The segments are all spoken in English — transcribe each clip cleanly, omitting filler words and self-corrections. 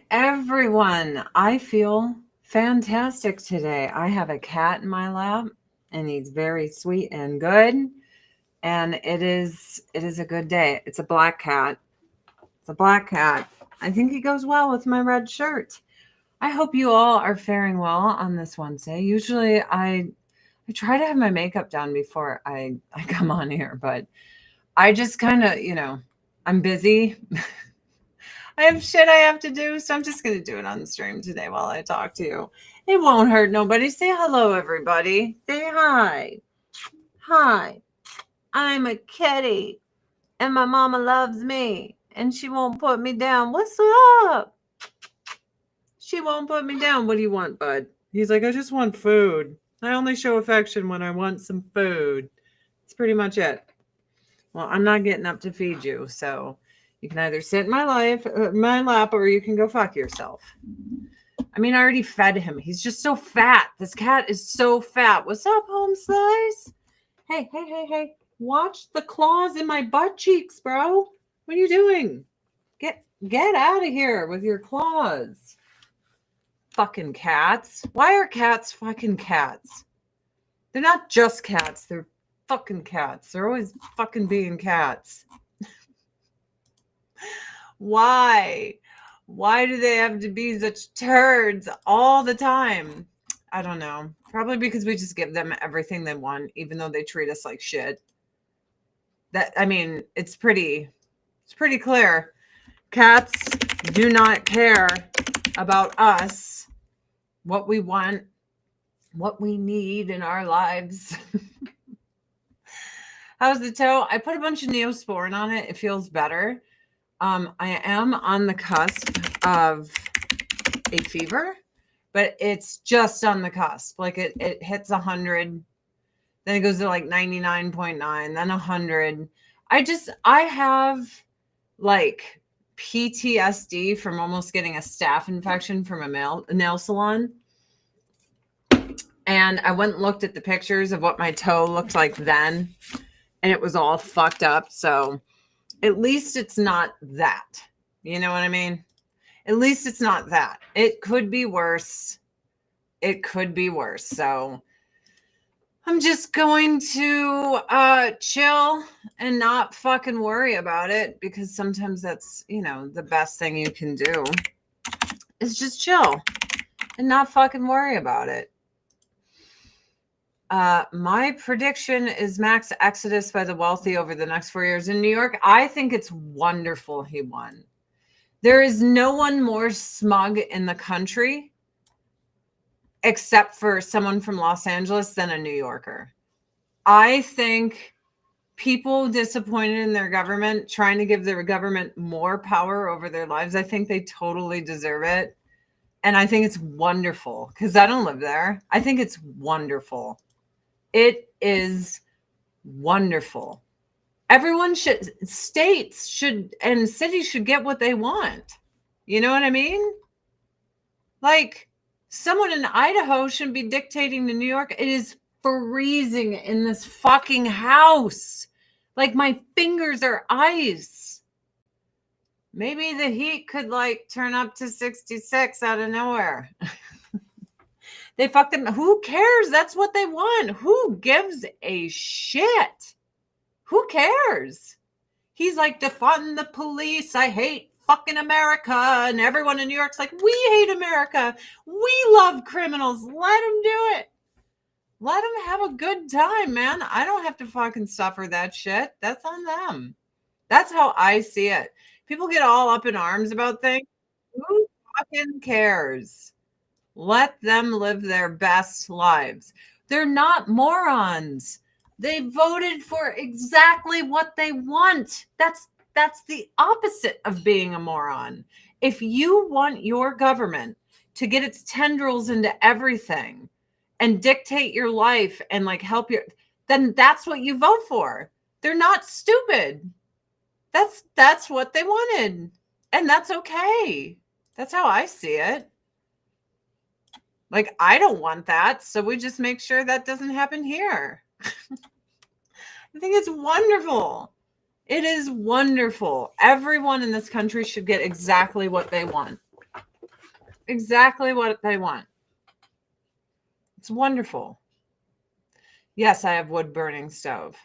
Everyone, I feel fantastic today. I have a cat in my lap and he's very sweet and good, and it is a good day. It's a black cat. It's a black cat. I think he goes well with my red shirt. I hope you all are faring well on this Wednesday. Usually I try to have my makeup done before I come on here, but I just kind of, I'm busy. I have shit I have to do, so I'm just going to do it on the stream today while I talk to you. It won't hurt nobody. Say hello, everybody. Say hi. Hi. I'm a kitty, and my mama loves me, and she won't put me down. What's up? She won't put me down. What do you want, bud? He's like, I just want food. I only show affection when I want some food. That's pretty much it. Well, I'm not getting up to feed you, so you can either sit in my lap, or you can go fuck yourself. I mean, I already fed him. He's just so fat. This cat is so fat. What's up, home slice? Hey. Watch the claws in my butt cheeks, bro. What are you doing? Get out of here with your claws. Fucking cats. Why are cats fucking cats? They're not just cats. They're fucking cats. They're always fucking being cats. Why? Why do they have to be such turds all the time? I don't know. Probably because we just give them everything they want, even though they treat us like shit. It's pretty clear. Cats do not care about us, what we want, what we need in our lives. How's the toe? I put a bunch of Neosporin on it. It feels better. I am on the cusp of a fever, but it's just on the cusp. Like it hits 100, then it goes to like 99.9, then 100. I have like PTSD from almost getting a staph infection from a nail salon. And I went and looked at the pictures of what my toe looked like then, and it was all fucked up. So at least it's not that. You know what I mean? At least it's not that. It could be worse. It could be worse. So I'm just going to chill and not fucking worry about it, because sometimes that's, the best thing you can do is just chill and not fucking worry about it. My prediction is max exodus by the wealthy over the next 4 years in New York. I think it's wonderful he won. There is no one more smug in the country, except for someone from Los Angeles, than a New Yorker. I think people disappointed in their government, trying to give their government more power over their lives, I think they totally deserve it. And I think it's wonderful, because I don't live there. I think it's wonderful. It is wonderful. States should, and cities should get what they want. You know what I mean? Like, someone in Idaho shouldn't be dictating to New York. It is freezing in this fucking house. Like, my fingers are ice. Maybe the heat could turn up to 66 out of nowhere. They fucked them. Who cares? That's what they want. Who gives a shit? Who cares? He's like, defund the police. I hate fucking America. And everyone in New York's like, we hate America. We love criminals. Let them do it. Let them have a good time, man. I don't have to fucking suffer that shit. That's on them. That's how I see it. People get all up in arms about things. Who fucking cares? Let them live their best lives. They're not morons. They voted for exactly what they want. That's the opposite of being a moron. If you want your government to get its tendrils into everything and dictate your life and help you, then that's what you vote for. They're not stupid. That's what they wanted. And that's okay. That's how I see it. I don't want that, so we just make sure that doesn't happen here. I think it's wonderful. It is wonderful. Everyone in this country should get exactly what they want. exactly what they want. It's wonderful. Yes, I have wood burning stove.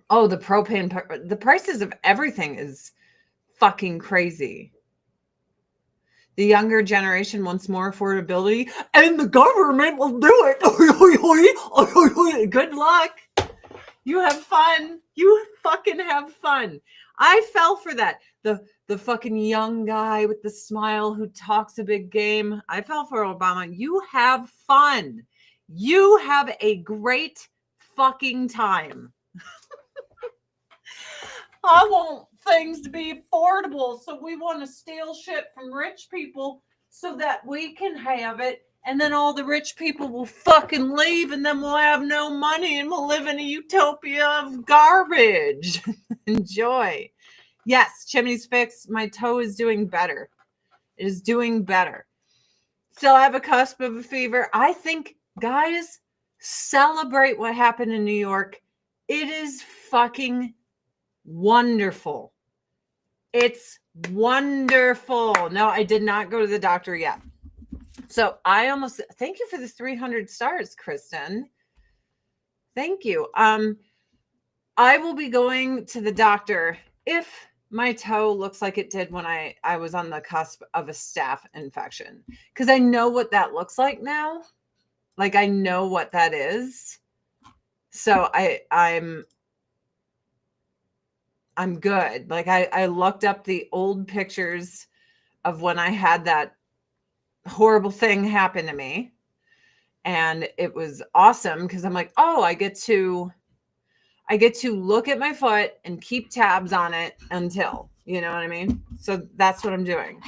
Oh, the propane, the prices of everything is fucking crazy. The younger generation wants more affordability, and the government will do it. Good luck. You have fun. You fucking have fun. I fell for that. The fucking young guy with the smile who talks a big game. I fell for Obama. You have fun. You have a great fucking time. I want things to be affordable, so we want to steal shit from rich people so that we can have it, and then all the rich people will fucking leave, and then we'll have no money, and we'll live in a utopia of garbage. Enjoy. Yes, chimney's fixed. My toe is doing better. It is doing better. Still have a cusp of a fever. I think, guys, celebrate what happened in New York. It is fucking wonderful. It's wonderful. No, I did not go to the doctor yet. So thank you for the 300 stars, Kristen. Thank you. I will be going to the doctor if my toe looks like it did when I was on the cusp of a staph infection, because I know what that looks like now. Like, I know what that is. So I'm good. Like, I looked up the old pictures of when I had that horrible thing happen to me. And it was awesome because I'm like, oh, I get to look at my foot and keep tabs on it until, you know what I mean? So that's what I'm doing.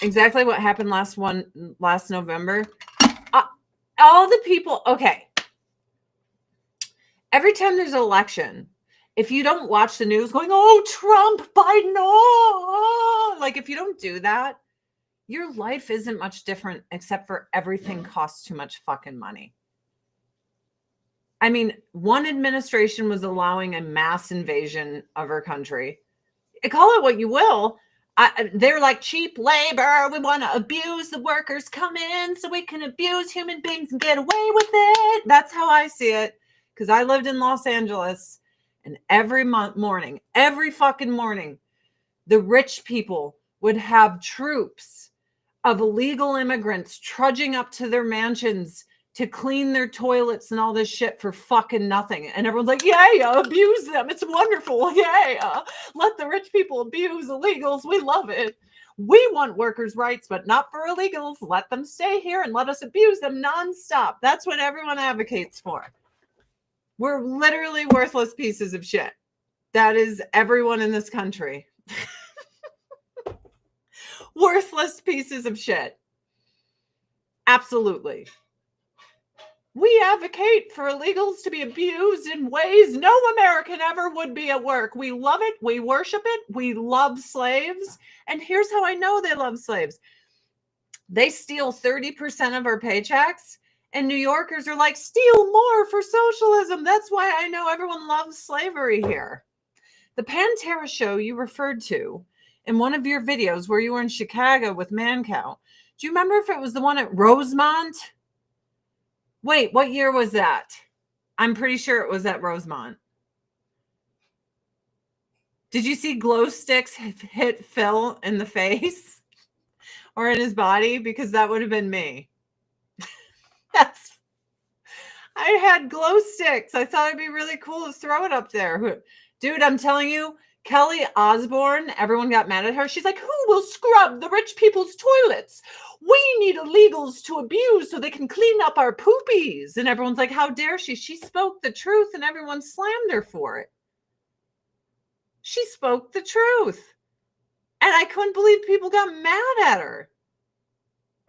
Exactly what happened last November. All the people, okay. Every time there's an election, if you don't watch the news going, oh, Trump, Biden, oh, like, if you don't do that, your life isn't much different, except for everything costs too much fucking money. I mean, one administration was allowing a mass invasion of our country. Call it what you will. They're like cheap labor. We want to abuse the workers, come in so we can abuse human beings and get away with it. That's how I see it. Because I lived in Los Angeles, and every morning, every fucking morning, the rich people would have troops of illegal immigrants trudging up to their mansions to clean their toilets and all this shit for fucking nothing. And everyone's like, yeah, abuse them. It's wonderful. Yeah, let the rich people abuse illegals. We love it. We want workers' rights, but not for illegals. Let them stay here and let us abuse them nonstop. That's what everyone advocates for. We're literally worthless pieces of shit. That is everyone in this country. Worthless pieces of shit. Absolutely. We advocate for illegals to be abused in ways no American ever would be at work. We love it. We worship it. We love slaves. And here's how I know they love slaves. They steal 30% of our paychecks, and New Yorkers are like, steal more for socialism. That's why I know everyone loves slavery here. The Pantera show you referred to in one of your videos where you were in Chicago with Mancow. Do you remember if it was the one at Rosemont? Wait, what year was that? I'm pretty sure it was at Rosemont. Did you see glow sticks hit Phil in the face or in his body? Because that would have been me. I had glow sticks. I thought it'd be really cool to throw it up there. Dude, I'm telling you, Kelly Osbourne, everyone got mad at her. She's like, who will scrub the rich people's toilets? We need illegals to abuse so they can clean up our poopies. And everyone's like, how dare she? She spoke the truth and everyone slammed her for it. She spoke the truth. And I couldn't believe people got mad at her.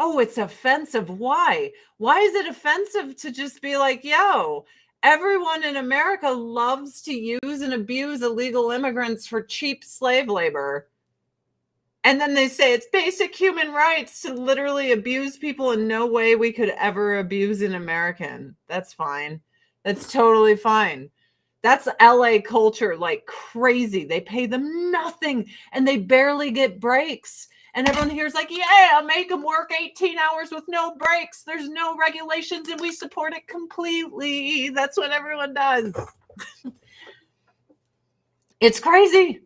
Oh, it's offensive. Why? Why is it offensive to just be like, yo, everyone in America loves to use and abuse illegal immigrants for cheap slave labor. And then they say it's basic human rights to literally abuse people in no way we could ever abuse an American. That's fine. That's totally fine. That's LA culture like crazy. They pay them nothing and they barely get breaks. And everyone here's like, yeah, make them work 18 hours with no breaks. There's no regulations and we support it completely. That's what everyone does. It's crazy.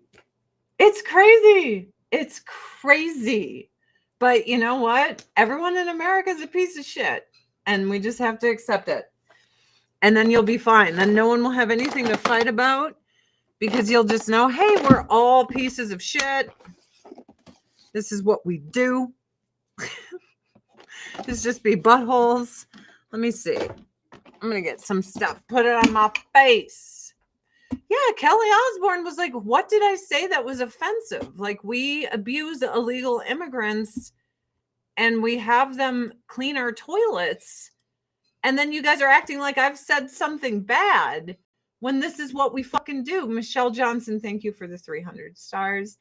It's crazy. It's crazy. But you know what? Everyone in America is a piece of shit. And we just have to accept it. And then you'll be fine. Then no one will have anything to fight about because you'll just know, hey, we're all pieces of shit. This is what we do. This just be buttholes. Let me see. I'm going to get some stuff. Put it on my face. Yeah, Kelly Osbourne was like, what did I say that was offensive? Like, we abuse illegal immigrants and we have them clean our toilets. And then you guys are acting like I've said something bad when this is what we fucking do. Michelle Johnson, thank you for the 300 stars.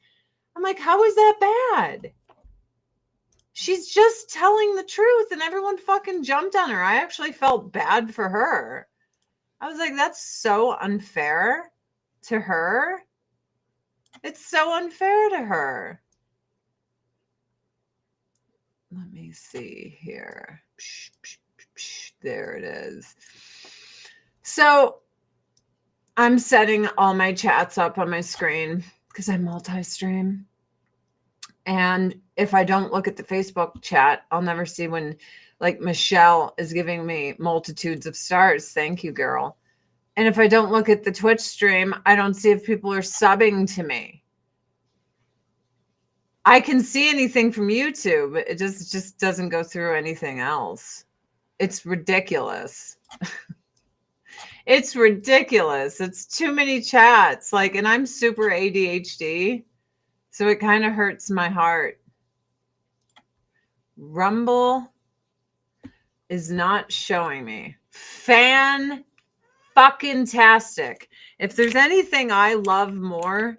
I'm like, how is that bad? She's just telling the truth and everyone fucking jumped on her. I actually felt bad for her. I was like, that's so unfair to her. It's so unfair to her. Let me see here. There it is. So I'm setting all my chats up on my screen because I multi-stream. And if I don't look at the Facebook chat, I'll never see when, like, Michelle is giving me multitudes of stars. Thank you, girl. And if I don't look at the Twitch stream, I don't see if people are subbing to me. I can see anything from YouTube. It just doesn't go through anything else. It's ridiculous. It's ridiculous. It's too many chats. Like, and I'm super ADHD. So it kind of hurts my heart. Rumble is not showing me. Fan-fucking-tastic. If there's anything I love more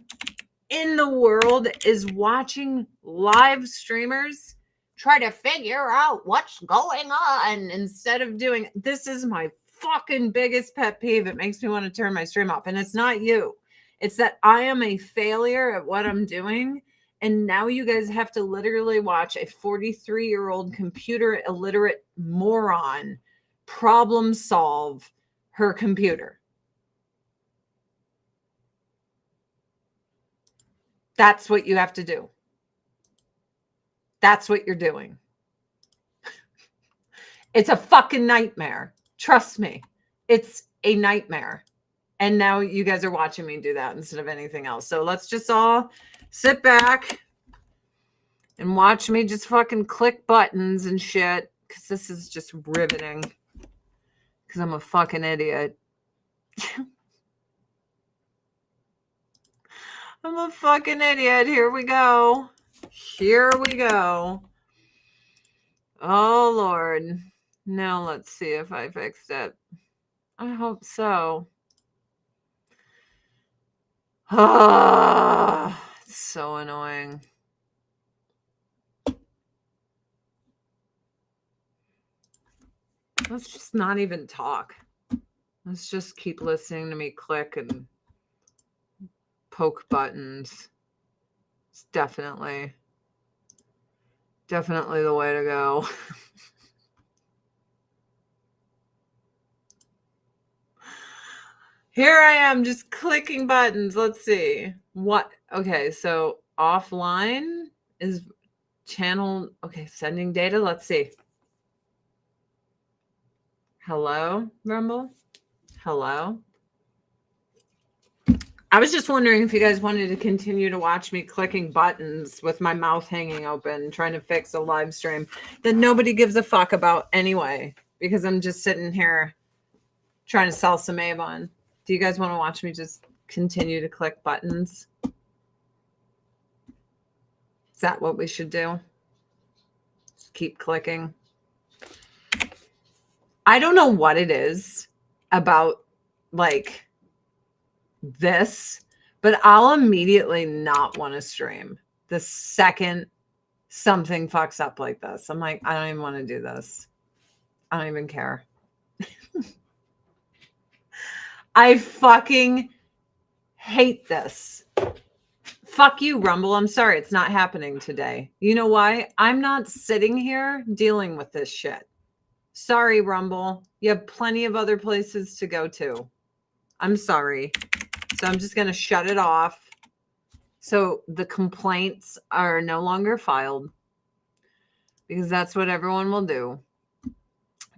in the world is watching live streamers try to figure out what's going on instead of doing, this is my fucking biggest pet peeve. It makes me want to turn my stream off. And it's not you. It's that I am a failure at what I'm doing. And now you guys have to literally watch a 43-year-old computer illiterate moron problem solve her computer. That's what you have to do. That's what you're doing. It's a fucking nightmare. Trust me. It's a nightmare. And now you guys are watching me do that instead of anything else. So let's just all sit back and watch me just fucking click buttons and shit. Because this is just riveting. Because I'm a fucking idiot. I'm a fucking idiot. Here we go. Here we go. Oh, Lord. Now let's see if I fixed it. I hope so. Ah, it's so annoying. Let's just not even talk. Let's just keep listening to me click and poke buttons. It's definitely the way to go. Here I am just clicking buttons. Let's see. What? Okay, so offline is channel. Okay, sending data. Let's see. Hello, Rumble? Hello? I was just wondering if you guys wanted to continue to watch me clicking buttons with my mouth hanging open, trying to fix a live stream that nobody gives a fuck about anyway, because I'm just sitting here trying to sell some Avon. Do you guys want to watch me just continue to click buttons? Is that what we should do? Just keep clicking. I don't know what it is about, like, this, but I'll immediately not want to stream the second something fucks up like this. I'm like, I don't even want to do this. I don't even care. I fucking hate this. Fuck you, Rumble. I'm sorry. It's not happening today. You know why? I'm not sitting here dealing with this shit. Sorry, Rumble. You have plenty of other places to go to. I'm sorry. So I'm just going to shut it off. So the complaints are no longer filed because that's what everyone will do.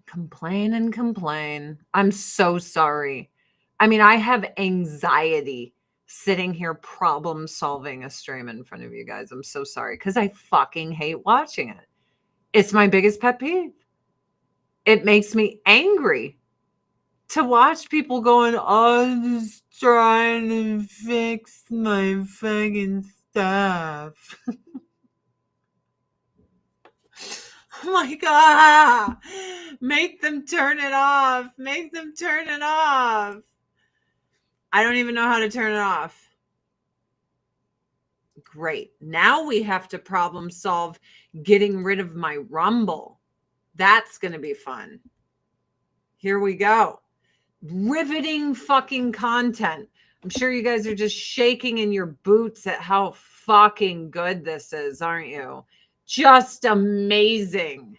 Complain and complain. I'm so sorry. I mean, I have anxiety sitting here problem solving a stream in front of you guys. I'm so sorry because I fucking hate watching it. It's my biggest pet peeve. It makes me angry to watch people going, I'm just trying to fix my fucking stuff. Oh my God. Make them turn it off. Make them turn it off. I don't even know how to turn it off. Great. Now we have to problem solve getting rid of my Rumble. That's going to be fun. Here we go. Riveting fucking content. I'm sure you guys are just shaking in your boots at how fucking good this is, aren't you? Just amazing.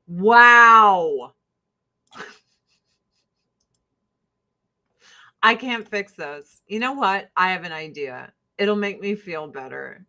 Wow. I can't fix those. You know what? I have an idea. It'll make me feel better.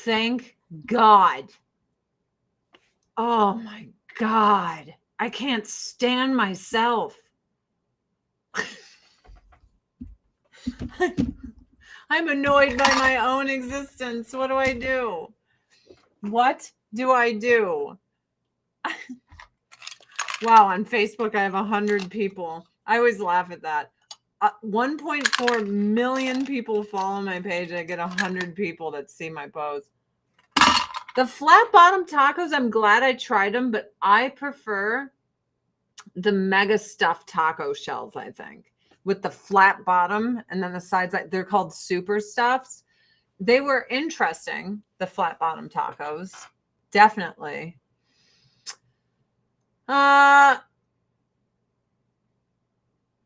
Thank God. Oh my God. I can't stand myself. I'm annoyed by my own existence. What do I do? What do I do? Wow, on Facebook, I have 100 people. I always laugh at that. 1.4 million people follow my page. I get 100 people that see my posts. The flat bottom tacos, I'm glad I tried them, but I prefer the mega stuffed taco shells, I think, with the flat bottom and then the sides. They're called super stuffs. They were interesting, the flat bottom tacos. Definitely.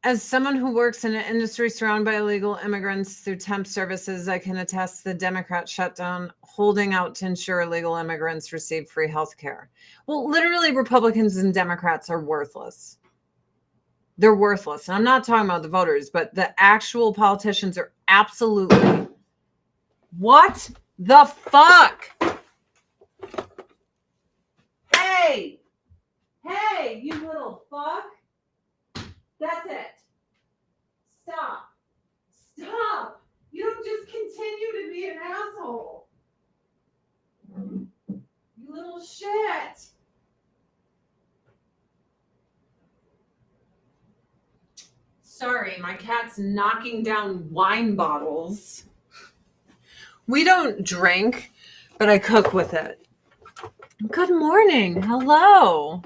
As someone who works in an industry surrounded by illegal immigrants through temp services, I can attest the Democrat shutdown holding out to ensure illegal immigrants receive free health care. Well, literally, Republicans and Democrats are worthless. They're worthless. And I'm not talking about the voters, but the actual politicians are absolutely. What the fuck? Hey, you little fuck. That's it. Stop. You don't just continue to be an asshole. You little shit. Sorry, my cat's knocking down wine bottles. We don't drink, but I cook with it. Good morning. Hello.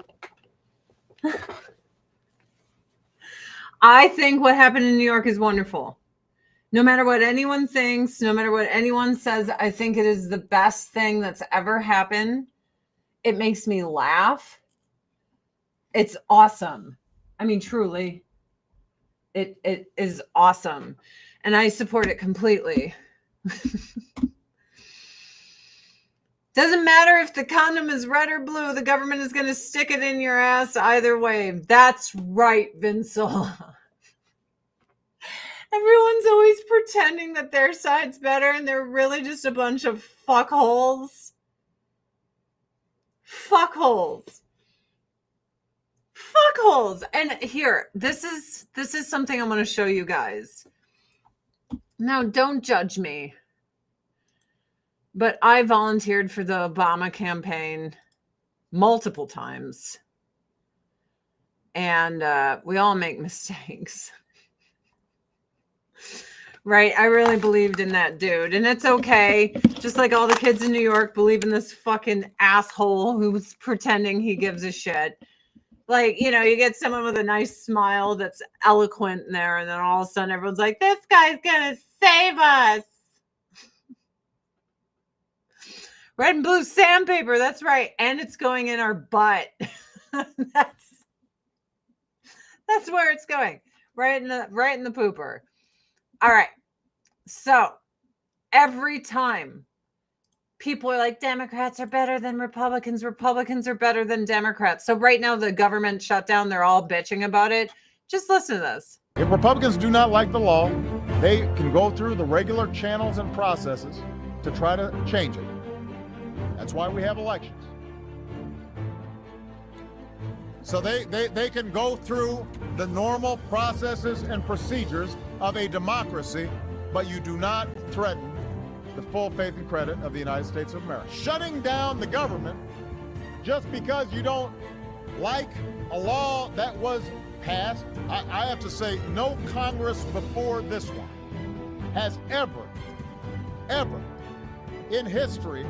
I think what happened in New York is wonderful. No matter what anyone thinks, no matter what anyone says, I think it is the best thing that's ever happened. It makes me laugh. It's awesome. I mean, truly, it is awesome. And I support it completely. Doesn't matter if the condom is red or blue, the government is going to stick it in your ass either way. That's right, Vincel. Everyone's always pretending that their side's better, and they're really just a bunch of fuckholes. Fuckholes. fuckholes. And here, this is something I'm going to show you guys. Now, don't judge me, but I volunteered for the Obama campaign multiple times, and we all make mistakes. Right? I really believed in that dude, and it's okay. Just like all the kids in New York believe in this fucking asshole who's pretending he gives a shit. Like, you know, you get someone with a nice smile that's eloquent in there, and then all of a sudden everyone's like, this guy's gonna save us. Red and blue sandpaper, that's right. And it's going in our butt. That's where it's going. Right in the pooper. All right. So every time people are like, Democrats are better than Republicans. Republicans are better than Democrats. So right now the government shutdown, they're all bitching about it. Just listen to this. If Republicans do not like the law, they can go through the regular channels and processes to try to change it. That's why we have elections. So they can go through the normal processes and procedures of a democracy, but you do not threaten the full faith and credit of the United States of America. Shutting down the government just because you don't like a law that was passed, I have to say, no Congress before this one has ever in history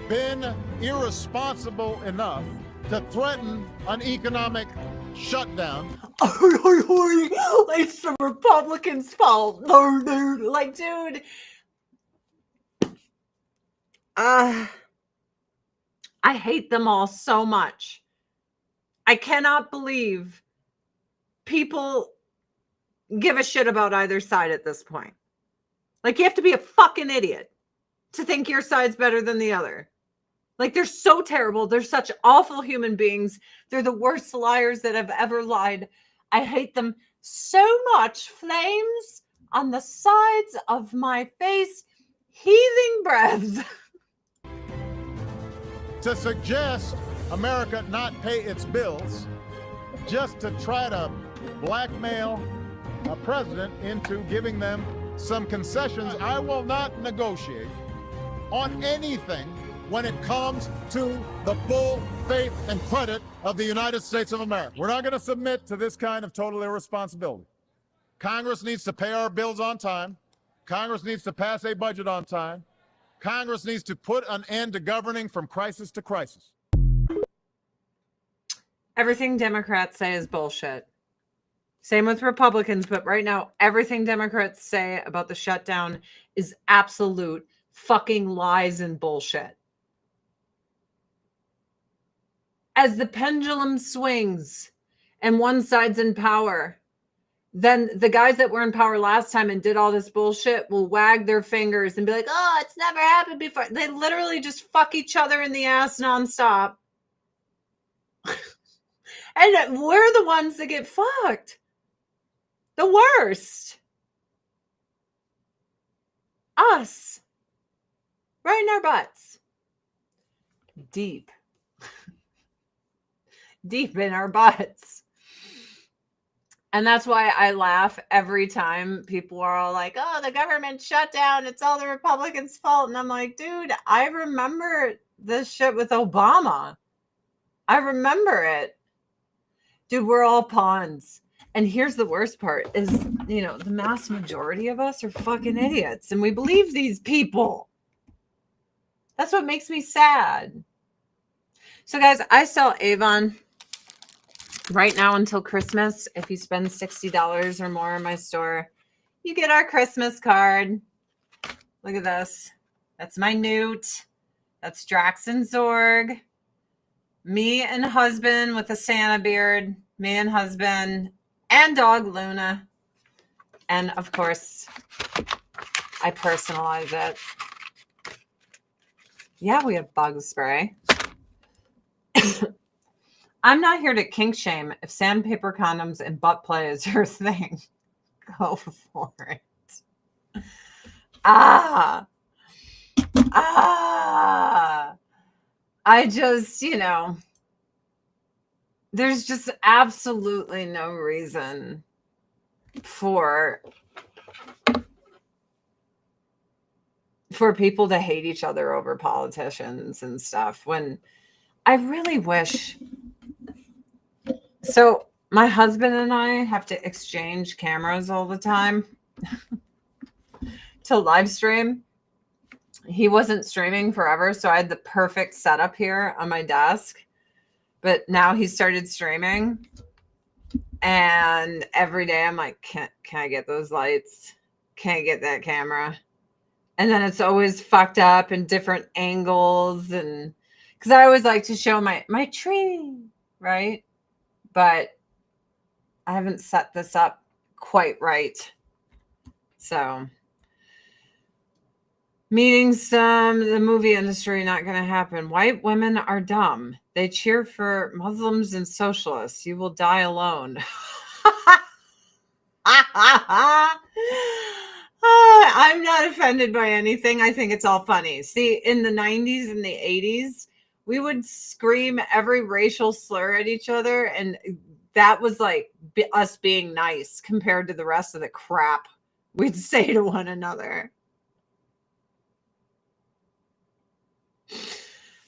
been irresponsible enough to threaten an economic shutdown. It's the Republicans' fault. Like, dude. I hate them all so much. I cannot believe people give a shit about either side at this point. Like, you have to be a fucking idiot to think your side's better than the other. Like, they're so terrible. They're such awful human beings. They're the worst liars that have ever lied. I hate them so much. Flames on the sides of my face, heaving breaths. To suggest America not pay its bills just to try to blackmail a president into giving them some concessions. I will not negotiate on anything when it comes to the full faith and credit of the United States of America. We're not going to submit to this kind of total irresponsibility. Congress needs to pay our bills on time. Congress needs to pass a budget on time. Congress needs to put an end to governing from crisis to crisis. Everything Democrats say is bullshit. Same with Republicans, but right now, everything Democrats say about the shutdown is absolute fucking lies and bullshit. As the pendulum swings and one side's in power, then the guys that were in power last time and did all this bullshit will wag their fingers and be like, oh, it's never happened before. They literally just fuck each other in the ass nonstop. And we're the ones that get fucked. The worst. Us. Right in our butts. Deep. Deep in our butts. And that's why I laugh every time people are all like, oh, the government shut down. It's all the Republicans' fault. And I'm like, dude, I remember this shit with Obama. I remember it. Dude, we're all pawns. And here's the worst part is, you know, the mass majority of us are fucking idiots. And we believe these people. That's what makes me sad. So, guys, I sell Avon right now until Christmas. If you spend $60 or more in my store, you get our Christmas card. Look at this. That's my Newt. That's Drax and Zorg. Me and husband with a Santa beard. Me and husband and dog Luna. And, of course, I personalize it. Yeah, we have bug spray. I'm not here to kink shame. If sandpaper condoms and butt play is your thing, go for it. I just, you know, there's just absolutely no reason for people to hate each other over politicians and stuff, when I really wish. So my husband and I have to exchange cameras all the time to live stream. He wasn't streaming forever, so I had the perfect setup here on my desk. But now he started streaming, and every day I'm like, can I get those lights? Can I get that camera? And then it's always fucked up in different angles, and because I always like to show my tree, right? But I haven't set this up quite right. So meetings, the movie industry, not going to happen. White women are dumb. They cheer for Muslims and socialists. You will die alone. I'm not offended by anything. I think it's all funny. See, in the 90s and the 80s, we would scream every racial slur at each other, and that was like us being nice compared to the rest of the crap we'd say to one another.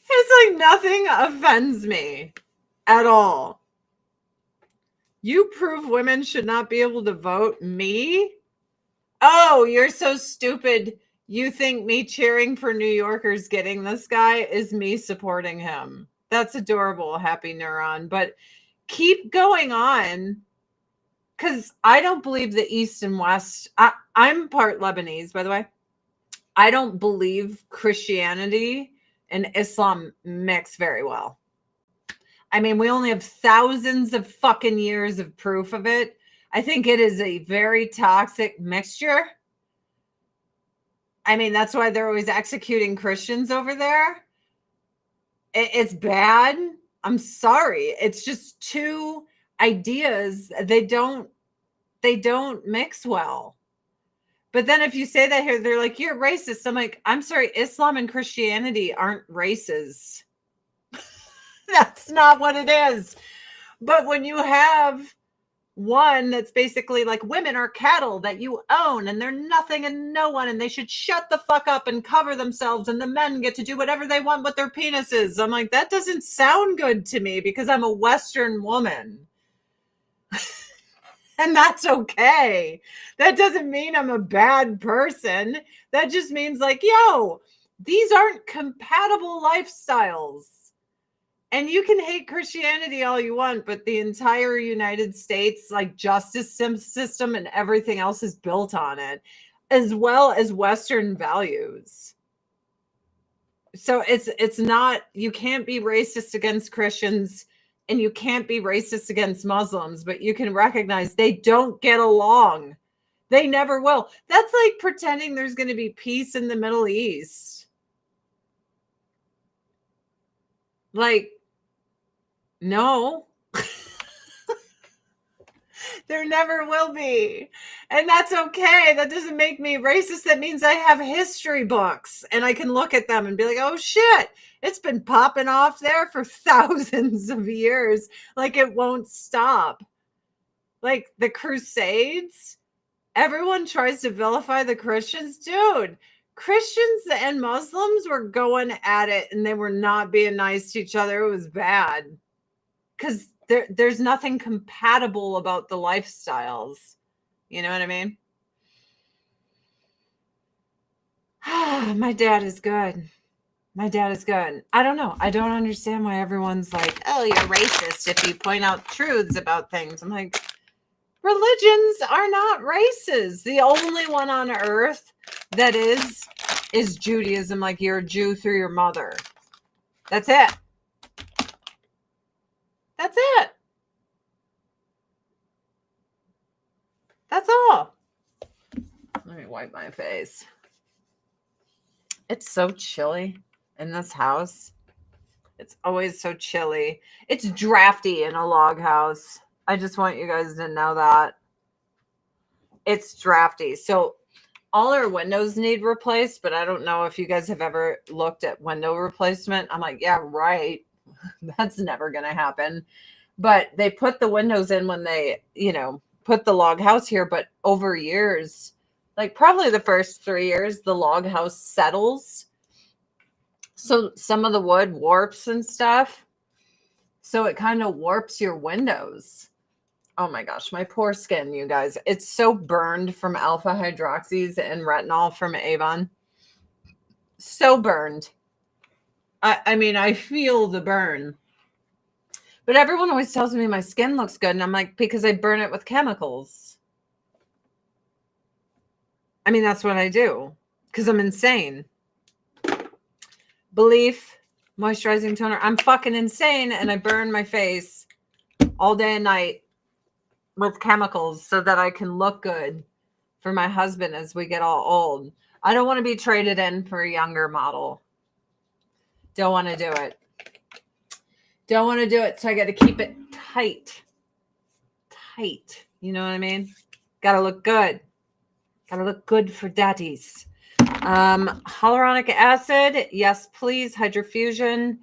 It's like nothing offends me at all. You prove women should not be able to vote? Me? Oh, you're so stupid. You think me cheering for New Yorkers getting this guy is me supporting him. That's adorable, happy neuron. But keep going on, because I don't believe the East and West. I'm part Lebanese, by the way. I don't believe Christianity and Islam mix very well. I mean, we only have thousands of fucking years of proof of it. I think it is a very toxic mixture. I mean, that's why they're always executing Christians over there. It's bad. I'm sorry. It's just two ideas. They don't mix well. But then if you say that here, they're like, you're racist. I'm like, I'm sorry, Islam and Christianity aren't races. That's not what it is. But when you have one that's basically like women are cattle that you own and they're nothing and no one, and they should shut the fuck up and cover themselves, and the men get to do whatever they want with their penises. I'm like, that doesn't sound good to me because I'm a Western woman. And that's okay. That doesn't mean I'm a bad person. That just means like, yo, these aren't compatible lifestyles. And you can hate Christianity all you want, but the entire United States, like justice system and everything else is built on it, as well as Western values. So it's not, you can't be racist against Christians and you can't be racist against Muslims, but you can recognize they don't get along. They never will. That's like pretending there's going to be peace in the Middle East. Like, no. There never will be. And that's okay. That doesn't make me racist. That means I have history books and I can look at them and be like, oh shit, it's been popping off there for thousands of years. Like it won't stop. Like the Crusades, everyone tries to vilify the Christians. Dude, Christians and Muslims were going at it and they were not being nice to each other. It was bad. Because there's nothing compatible about the lifestyles. You know what I mean? My dad is good. My dad is good. I don't know. I don't understand why everyone's like, oh, you're racist if you point out truths about things. I'm like, religions are not races. The only one on earth that is Judaism. Like you're a Jew through your mother. That's it. That's it. That's all. Let me wipe my face. It's so chilly in this house. It's always so chilly. It's drafty in a log house. I just want you guys to know that. It's drafty. So all our windows need replaced, but I don't know if you guys have ever looked at window replacement. I'm like, yeah, right. That's never going to happen. But they put the windows in when they, put the log house here. But over years, like probably the first 3 years, the log house settles. So some of the wood warps and stuff. So it kind of warps your windows. Oh my gosh, my poor skin, you guys. It's so burned from alpha hydroxys and retinol from Avon. So burned. I mean, I feel the burn. But everyone always tells me my skin looks good. And I'm like, because I burn it with chemicals. I mean, that's what I do. Because I'm insane. Belief, moisturizing toner. I'm fucking insane. And I burn my face all day and night with chemicals so that I can look good for my husband as we get all old. I don't want to be traded in for a younger model. Don't want to do it. Don't want to do it. So I got to keep it tight. Tight. You know what I mean? Got to look good. Got to look good for daddies. Hyaluronic acid. Yes, please. Hydrofusion.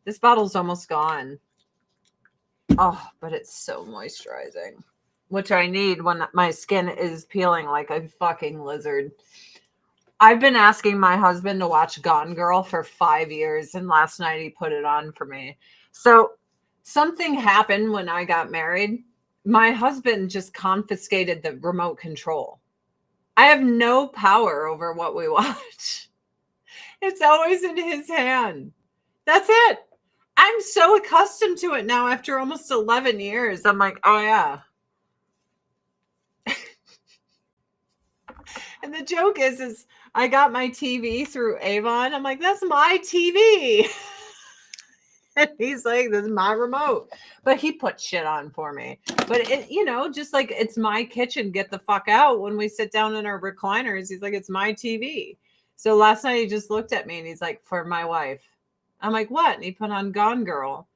This bottle's almost gone. Oh, but it's so moisturizing, which I need when my skin is peeling like a fucking lizard. I've been asking my husband to watch Gone Girl for 5 years, and last night he put it on for me. So something happened when I got married. My husband just confiscated the remote control. I have no power over what we watch. It's always in his hand. That's it. I'm so accustomed to it now after almost 11 years. I'm like, oh yeah. And the joke is I got my TV through Avon. I'm like, that's my TV. And he's like, this is my remote. But he put shit on for me. But it, just like it's my kitchen, get the fuck out. When we sit down in our recliners, he's like, it's my TV. So last night he just looked at me and he's like, for my wife. I'm like, what? And he put on Gone Girl.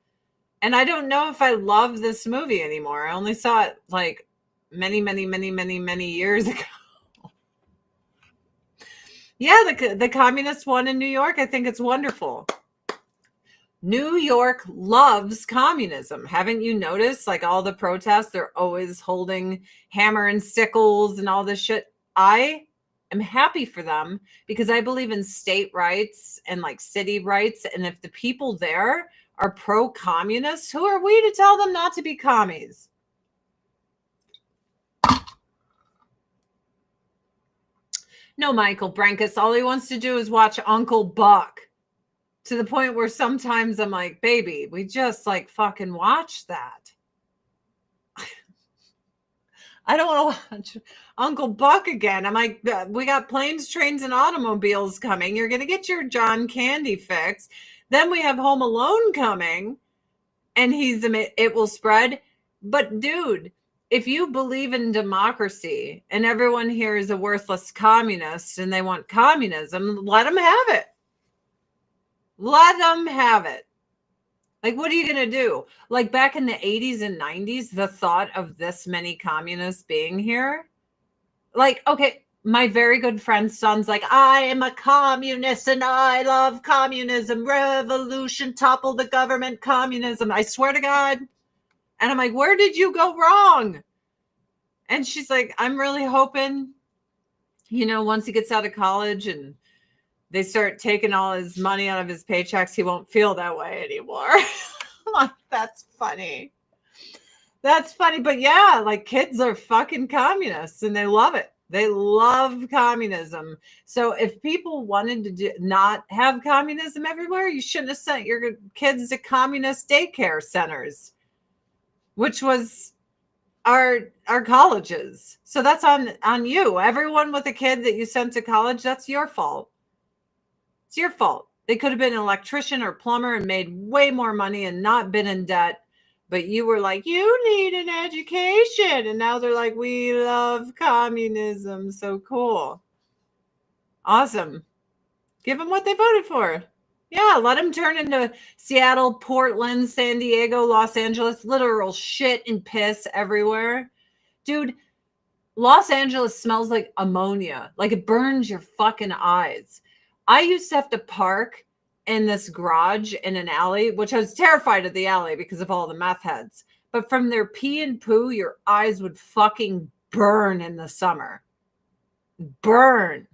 And I don't know if I love this movie anymore. I only saw it like many, many, many, many, many years ago. Yeah, the communist one in New York, I think it's wonderful. New York loves communism. Haven't you noticed? Like all the protests, they're always holding hammer and sickles and all this shit. I am happy for them because I believe in state rights and like city rights. And if the people there are pro-communist, who are we to tell them not to be commies? No, Michael Brankus, all he wants to do is watch Uncle Buck. To the point where sometimes I'm like, baby, we just like fucking watch that. I don't want to watch Uncle Buck again. I'm like, we got Planes, Trains, and Automobiles coming. You're going to get your John Candy fix. Then we have Home Alone coming. And it will spread. But dude, if you believe in democracy and everyone here is a worthless communist and they want communism, let them have it. Let them have it. Like, what are you going to do? Like back in the 80s and 90s, the thought of this many communists being here. Like, okay, my very good friend's son's like, I am a communist and I love communism. Revolution, topple the government, communism. I swear to God. And I'm like, where did you go wrong? And she's like, I'm really hoping, once he gets out of college and they start taking all his money out of his paychecks, he won't feel that way anymore. That's funny. That's funny. But yeah, like kids are fucking communists and they love it. They love communism. So if people wanted to not have communism everywhere, you shouldn't have sent your kids to communist daycare centers, which was our colleges. So that's on you. Everyone with a kid that you sent to college, that's your fault. It's your fault. They could have been an electrician or plumber and made way more money and not been in debt. But you were like, you need an education. And now they're like, we love communism. So cool. Awesome. Give them what they voted for. Yeah, let them turn into Seattle, Portland, San Diego, Los Angeles. Literal shit and piss everywhere. Dude, Los Angeles smells like ammonia. Like it burns your fucking eyes. I used to have to park in this garage in an alley, which I was terrified of the alley because of all the meth heads. But from their pee and poo, your eyes would fucking burn in the summer. Burn.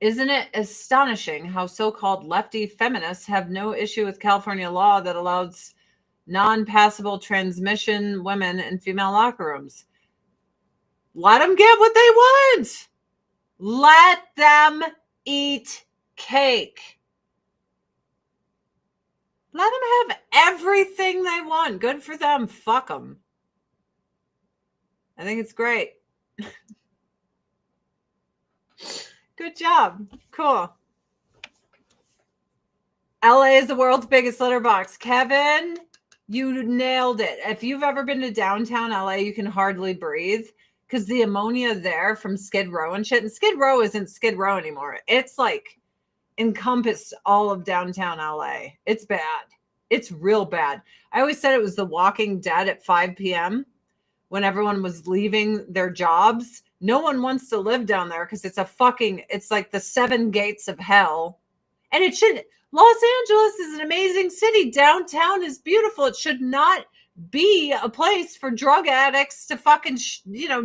Isn't it astonishing how so-called lefty feminists have no issue with California law that allows non-passable transmission women in female locker rooms? Let them get what they want. Let them eat cake. Let them have everything they want. Good for them. Fuck them. I think it's great. Good job. Cool. LA is the world's biggest litter box. Kevin, you nailed it. If you've ever been to downtown LA, you can hardly breathe because the ammonia there from Skid Row and shit. And Skid Row isn't Skid Row anymore. It's like encompassed all of downtown LA. It's bad. It's real bad. I always said it was the Walking Dead at 5 p.m. when everyone was leaving their jobs. No one wants to live down there because it's like the 7 gates of hell. And it should, Los Angeles is an amazing city. Downtown is beautiful. It should not be a place for drug addicts to fucking,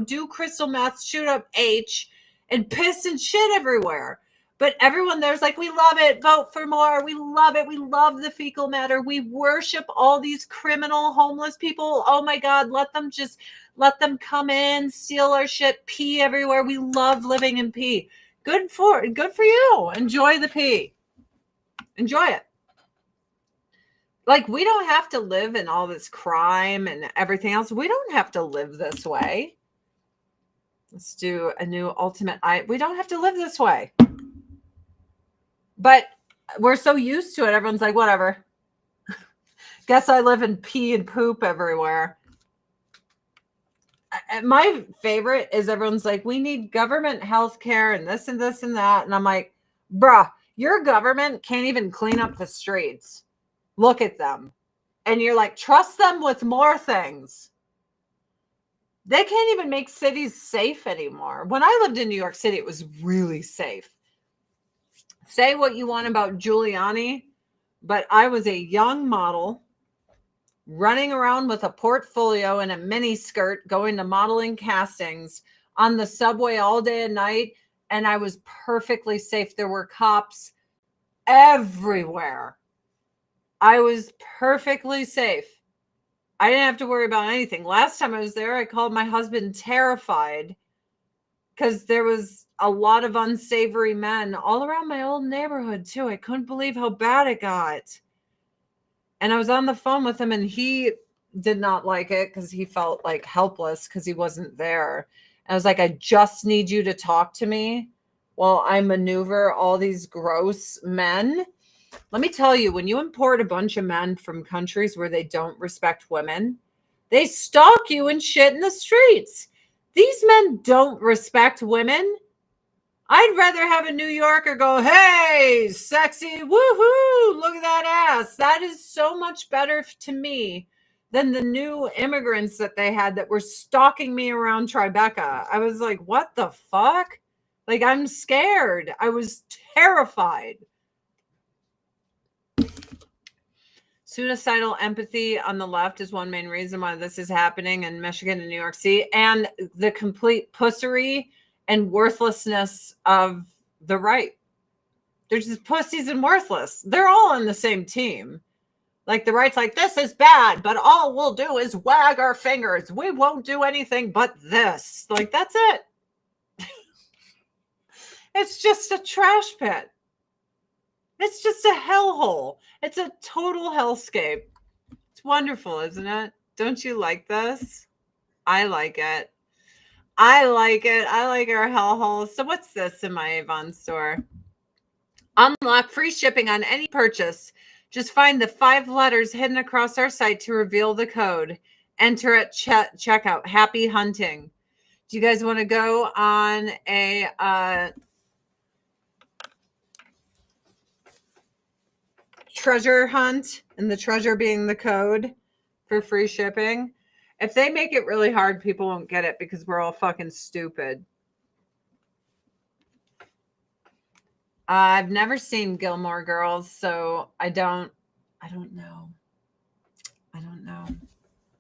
do crystal meth, shoot up H, and piss and shit everywhere. But everyone there's like, we love it. Vote for more. We love it. We love the fecal matter. We worship all these criminal homeless people. Oh my God, let them come in, steal our shit, pee everywhere. We love living in pee. Good for you. Enjoy the pee. Enjoy it. Like, we don't have to live in all this crime and everything else. We don't have to live this way. Let's do a new ultimate. We don't have to live this way. But we're so used to it. Everyone's like, whatever. Guess I live in pee and poop everywhere. My favorite is everyone's like, we need government health care and this and this and that. And I'm like, bruh, your government can't even clean up the streets. Look at them. And you're like, trust them with more things. They can't even make cities safe anymore. When I lived in New York City, it was really safe. Say what you want about Giuliani, but I was a young model running around with a portfolio and a mini skirt going to modeling castings on the subway all day and night, and I was perfectly safe. There were cops everywhere. I was perfectly safe. I didn't have to worry about anything. Last time I was there, I called my husband terrified because there was a lot of unsavory men all around my old neighborhood too. I couldn't believe how bad it got. And I was on the phone with him and he did not like it because he felt like helpless because he wasn't there. And I was like, I just need you to talk to me while I maneuver all these gross men. Let me tell you, when you import a bunch of men from countries where they don't respect women, they stalk you and shit in the streets. These men don't respect women. I'd rather have a New Yorker go, hey, sexy, woohoo, look at that ass. That is so much better to me than the new immigrants that they had that were stalking me around Tribeca. I was like, what the fuck? Like, I'm scared. I was terrified. Suicidal empathy on the left is one main reason why this is happening in Michigan and New York City, and the complete pussery and worthlessness of the right. They're just pussies and worthless. They're all on the same team. Like, the right's like, this is bad, but all we'll do is wag our fingers. We won't do anything but this. Like, that's it. It's just a trash pit. It's just a hellhole. It's a total hellscape. It's wonderful, isn't it? Don't you like this? I like it. I like it. I like our hellhole. So what's this in my Avon store? Unlock free shipping on any purchase. Just find the 5 letters hidden across our site to reveal the code. Enter at checkout. Happy hunting. Do you guys want to go on a treasure hunt, and the treasure being the code for free shipping? If they make it really hard, people won't get it because we're all fucking stupid. I've never seen Gilmore Girls, so I don't know.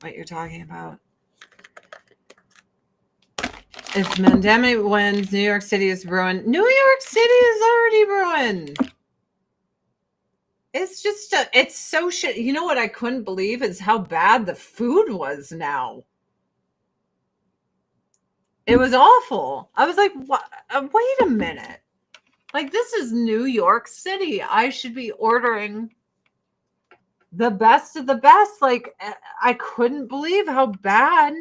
what you're talking about. If pandemic wins, New York City is ruined. New York City is already ruined. It's just, it's so shit. You know what I couldn't believe is how bad the food was now. It was awful. I was like, what? Wait a minute. Like, this is New York City. I should be ordering the best of the best. Like, I couldn't believe how bad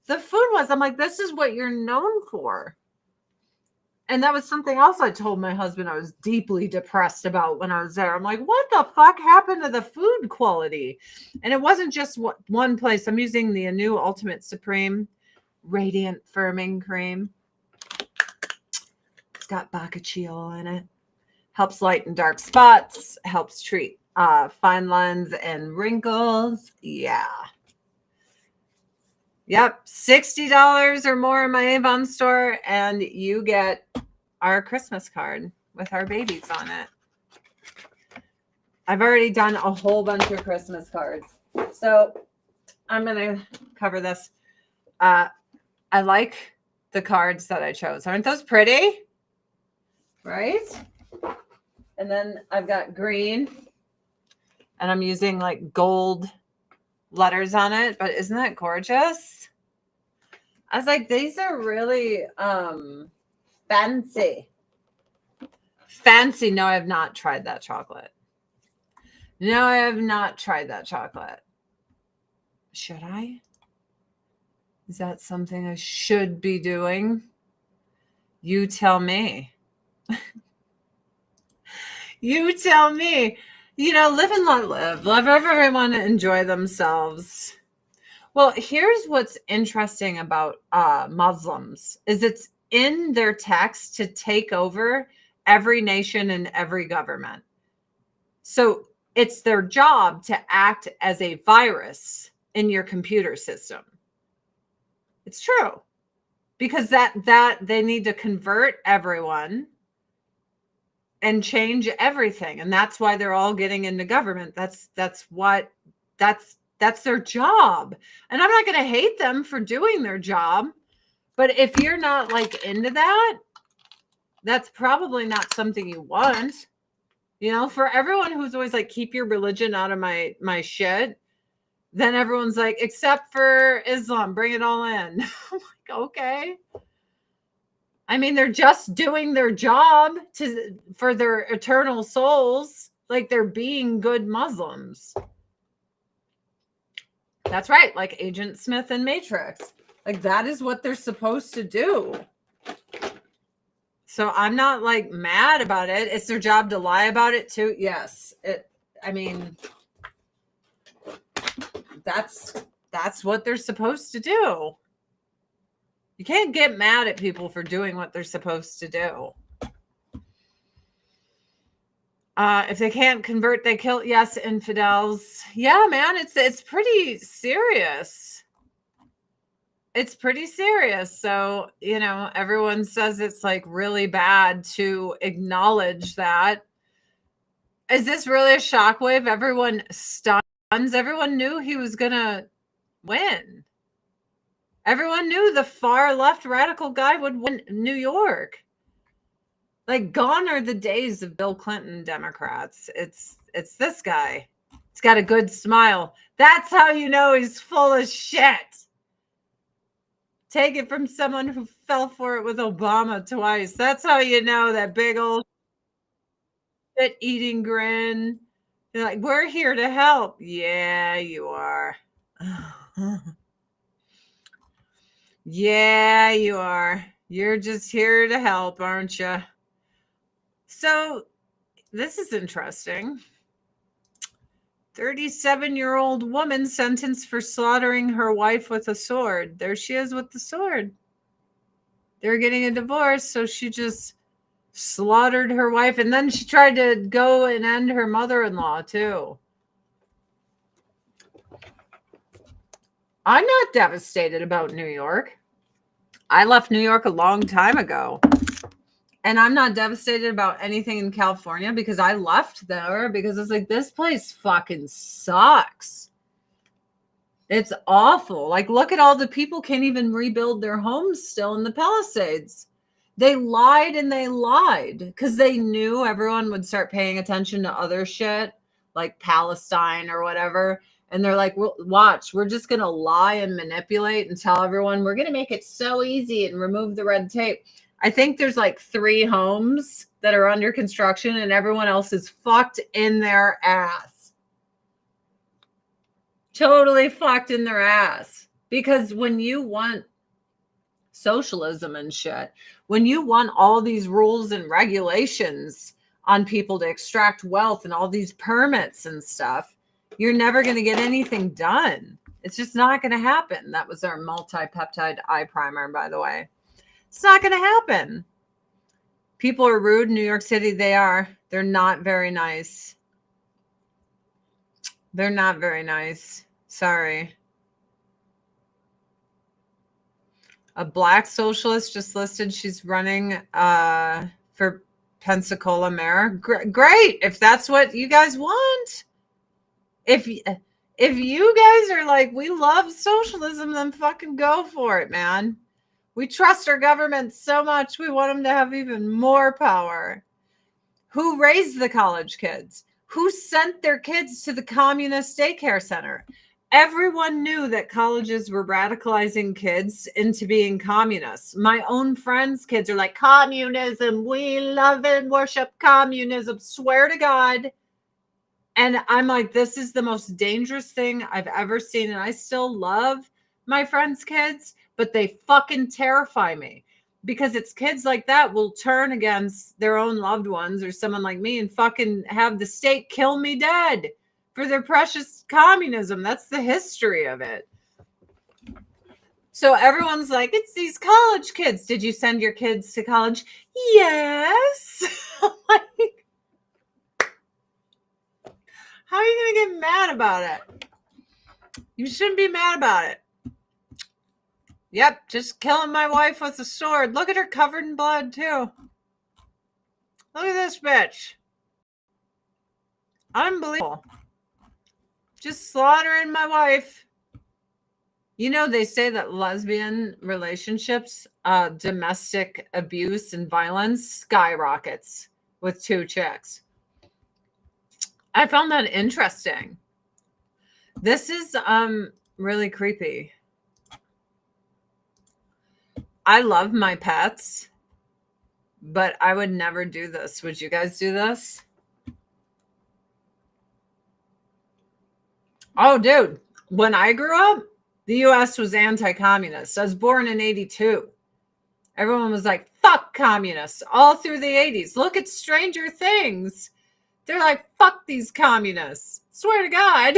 the food was. I'm like, this is what you're known for. And that was something else I told my husband I was deeply depressed about when I was there. I'm like, what the fuck happened to the food quality? And it wasn't just one place. I'm using the new Ultimate Supreme Radiant Firming Cream. It's got bacachio in it. Helps lighten dark spots. Helps treat fine lines and wrinkles. Yeah. Yep. $60 or more in my Avon store, and you get our Christmas card with our babies on it. I've already done a whole bunch of Christmas cards. So I'm going to cover this. I like the cards that I chose. Aren't those pretty? Right? And then I've got green, and I'm using like gold letters on it, but isn't that gorgeous? I was like, these are really fancy. No, I have not tried that chocolate. No, I have not tried that chocolate. Should I? Is that something I should be doing? You tell me. You tell me. You know, live and let live. Let everyone enjoy themselves. Well, here's what's interesting about Muslims is it's in their text to take over every nation and every government. So it's their job to act as a virus in your computer system. It's true. Because that they need to convert everyone and change everything. And that's why they're all getting into government. That's their job. And I'm not going to hate them for doing their job. But if you're not like into that, that's probably not something you want. You know, for everyone who's always like, keep your religion out of my shit. Then everyone's like, except for Islam, bring it all in. I'm like, okay. I mean, they're just doing their job for their eternal souls. Like they're being good Muslims. That's right. Like Agent Smith and Matrix. Like that is what they're supposed to do. So I'm not like mad about it. It's their job to lie about it too. Yes. That's what they're supposed to do. You can't get mad at people for doing what they're supposed to do. If they can't convert, they kill. Yes, infidels. Yeah, man, it's pretty serious. It's pretty serious. So, you know, everyone says it's like really bad to acknowledge that. Is this really a shockwave? Everyone stuns. Everyone knew he was going to win. Everyone knew the far left radical guy would win New York. Like gone are the days of Bill Clinton Democrats. It's this guy. He's got a good smile. That's how you know he's full of shit. Take it from someone who fell for it with Obama twice. That's how you know that big old shit eating grin. You're like, we're here to help. Yeah, you are. Yeah, you are. You're just here to help, aren't you? So this is interesting. 37-year-old woman sentenced for slaughtering her wife with a sword. There she is with the sword. They're getting a divorce, so she just slaughtered her wife. And then she tried to go and end her mother-in-law, too. I'm not devastated about New York. I left New York a long time ago. And I'm not devastated about anything in California because I left there because it's like, this place fucking sucks. It's awful. Like, look at all the people can't even rebuild their homes still in the Palisades. They lied and they lied because they knew everyone would start paying attention to other shit like Palestine or whatever. And they're like, well, watch, we're just going to lie and manipulate and tell everyone we're going to make it so easy and remove the red tape. I think there's like 3 homes that are under construction and everyone else is fucked in their ass. Totally fucked in their ass. Because when you want socialism and shit, when you want all these rules and regulations on people to extract wealth and all these permits and stuff, you're never going to get anything done. It's just not going to happen. That was our multi-peptide eye primer, by the way. It's not going to happen. People are rude in New York City. They are. They're not very nice. They're not very nice. Sorry. A black socialist just listed she's running for Pensacola mayor. Great. If that's what you guys want. If you guys are like, we love socialism, then fucking go for it, man. We trust our government so much. We want them to have even more power. Who raised the college kids? Who sent their kids to the communist daycare center? Everyone knew that colleges were radicalizing kids into being communists. My own friends' kids are like, communism, we love and worship communism. Swear to God. And I'm like, this is the most dangerous thing I've ever seen. And I still love my friends' kids, but they fucking terrify me because it's kids like that will turn against their own loved ones or someone like me and fucking have the state kill me dead for their precious communism. That's the history of it. So everyone's like, it's these college kids. Did you send your kids to college? Yes. Like, how are you going to get mad about it? You shouldn't be mad about it. Yep, just killing my wife with a sword. Look at her covered in blood, too. Look at this bitch. Unbelievable. Just slaughtering my wife. You know, they say that lesbian relationships, domestic abuse and violence skyrockets with 2 chicks. I found that interesting. This is really creepy. I love my pets, but I would never do this. Would you guys do this? Oh, dude. When I grew up, the U.S. was anti-communist. I was born in 82. Everyone was like, fuck communists all through the 80s. Look at Stranger Things. They're like, fuck these communists. Swear to God.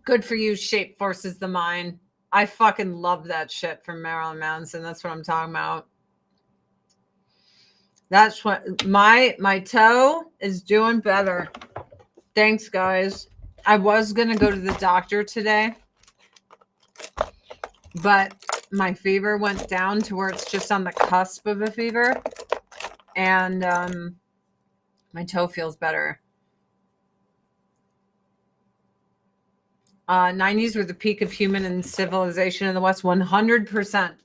Good for you, Shape Forces the Mind. I fucking love that shit from Marilyn Manson. That's what I'm talking about. That's what my toe is doing better. Thanks, guys. I was going to go to the doctor today, but my fever went down to where it's just on the cusp of a fever, and my toe feels better. 90s were the peak of human and civilization in the West. 100%.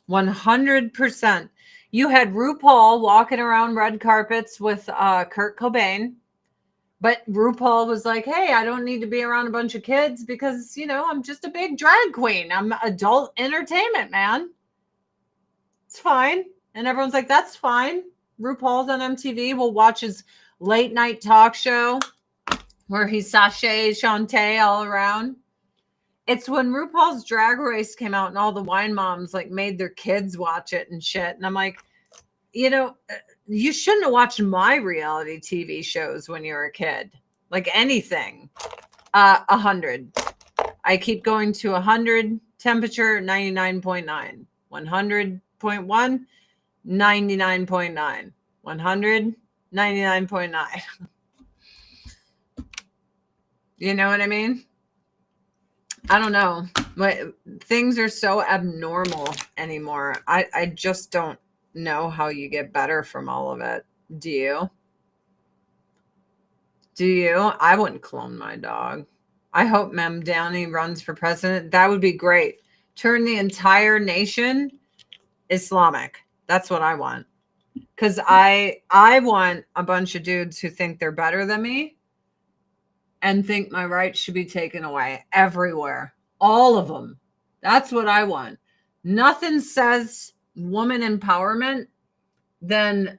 100%. You had RuPaul walking around red carpets with Kurt Cobain. But RuPaul was like, hey, I don't need to be around a bunch of kids because, you know, I'm just a big drag queen. I'm adult entertainment, man. It's fine. And everyone's like, that's fine. RuPaul's on MTV. We'll watch his late night talk show where he sachets Shantae all around. It's when RuPaul's Drag Race came out and all the wine moms like made their kids watch it and shit. And I'm like, you know, you shouldn't have watched my reality TV shows when you were a kid. Like anything. 100. I keep going to 100. Temperature 99.9. 100.1. 99.9. 100. 99.9. You know what I mean? I don't know. But things are so abnormal anymore. I just don't know how you get better from all of it. Do you? Do you? I wouldn't clone my dog. I hope Mem Downey runs for president. That would be great. Turn the entire nation Islamic. That's what I want. Because I want a bunch of dudes who think they're better than me and think my rights should be taken away everywhere. All of them. That's what I want. Nothing says woman empowerment than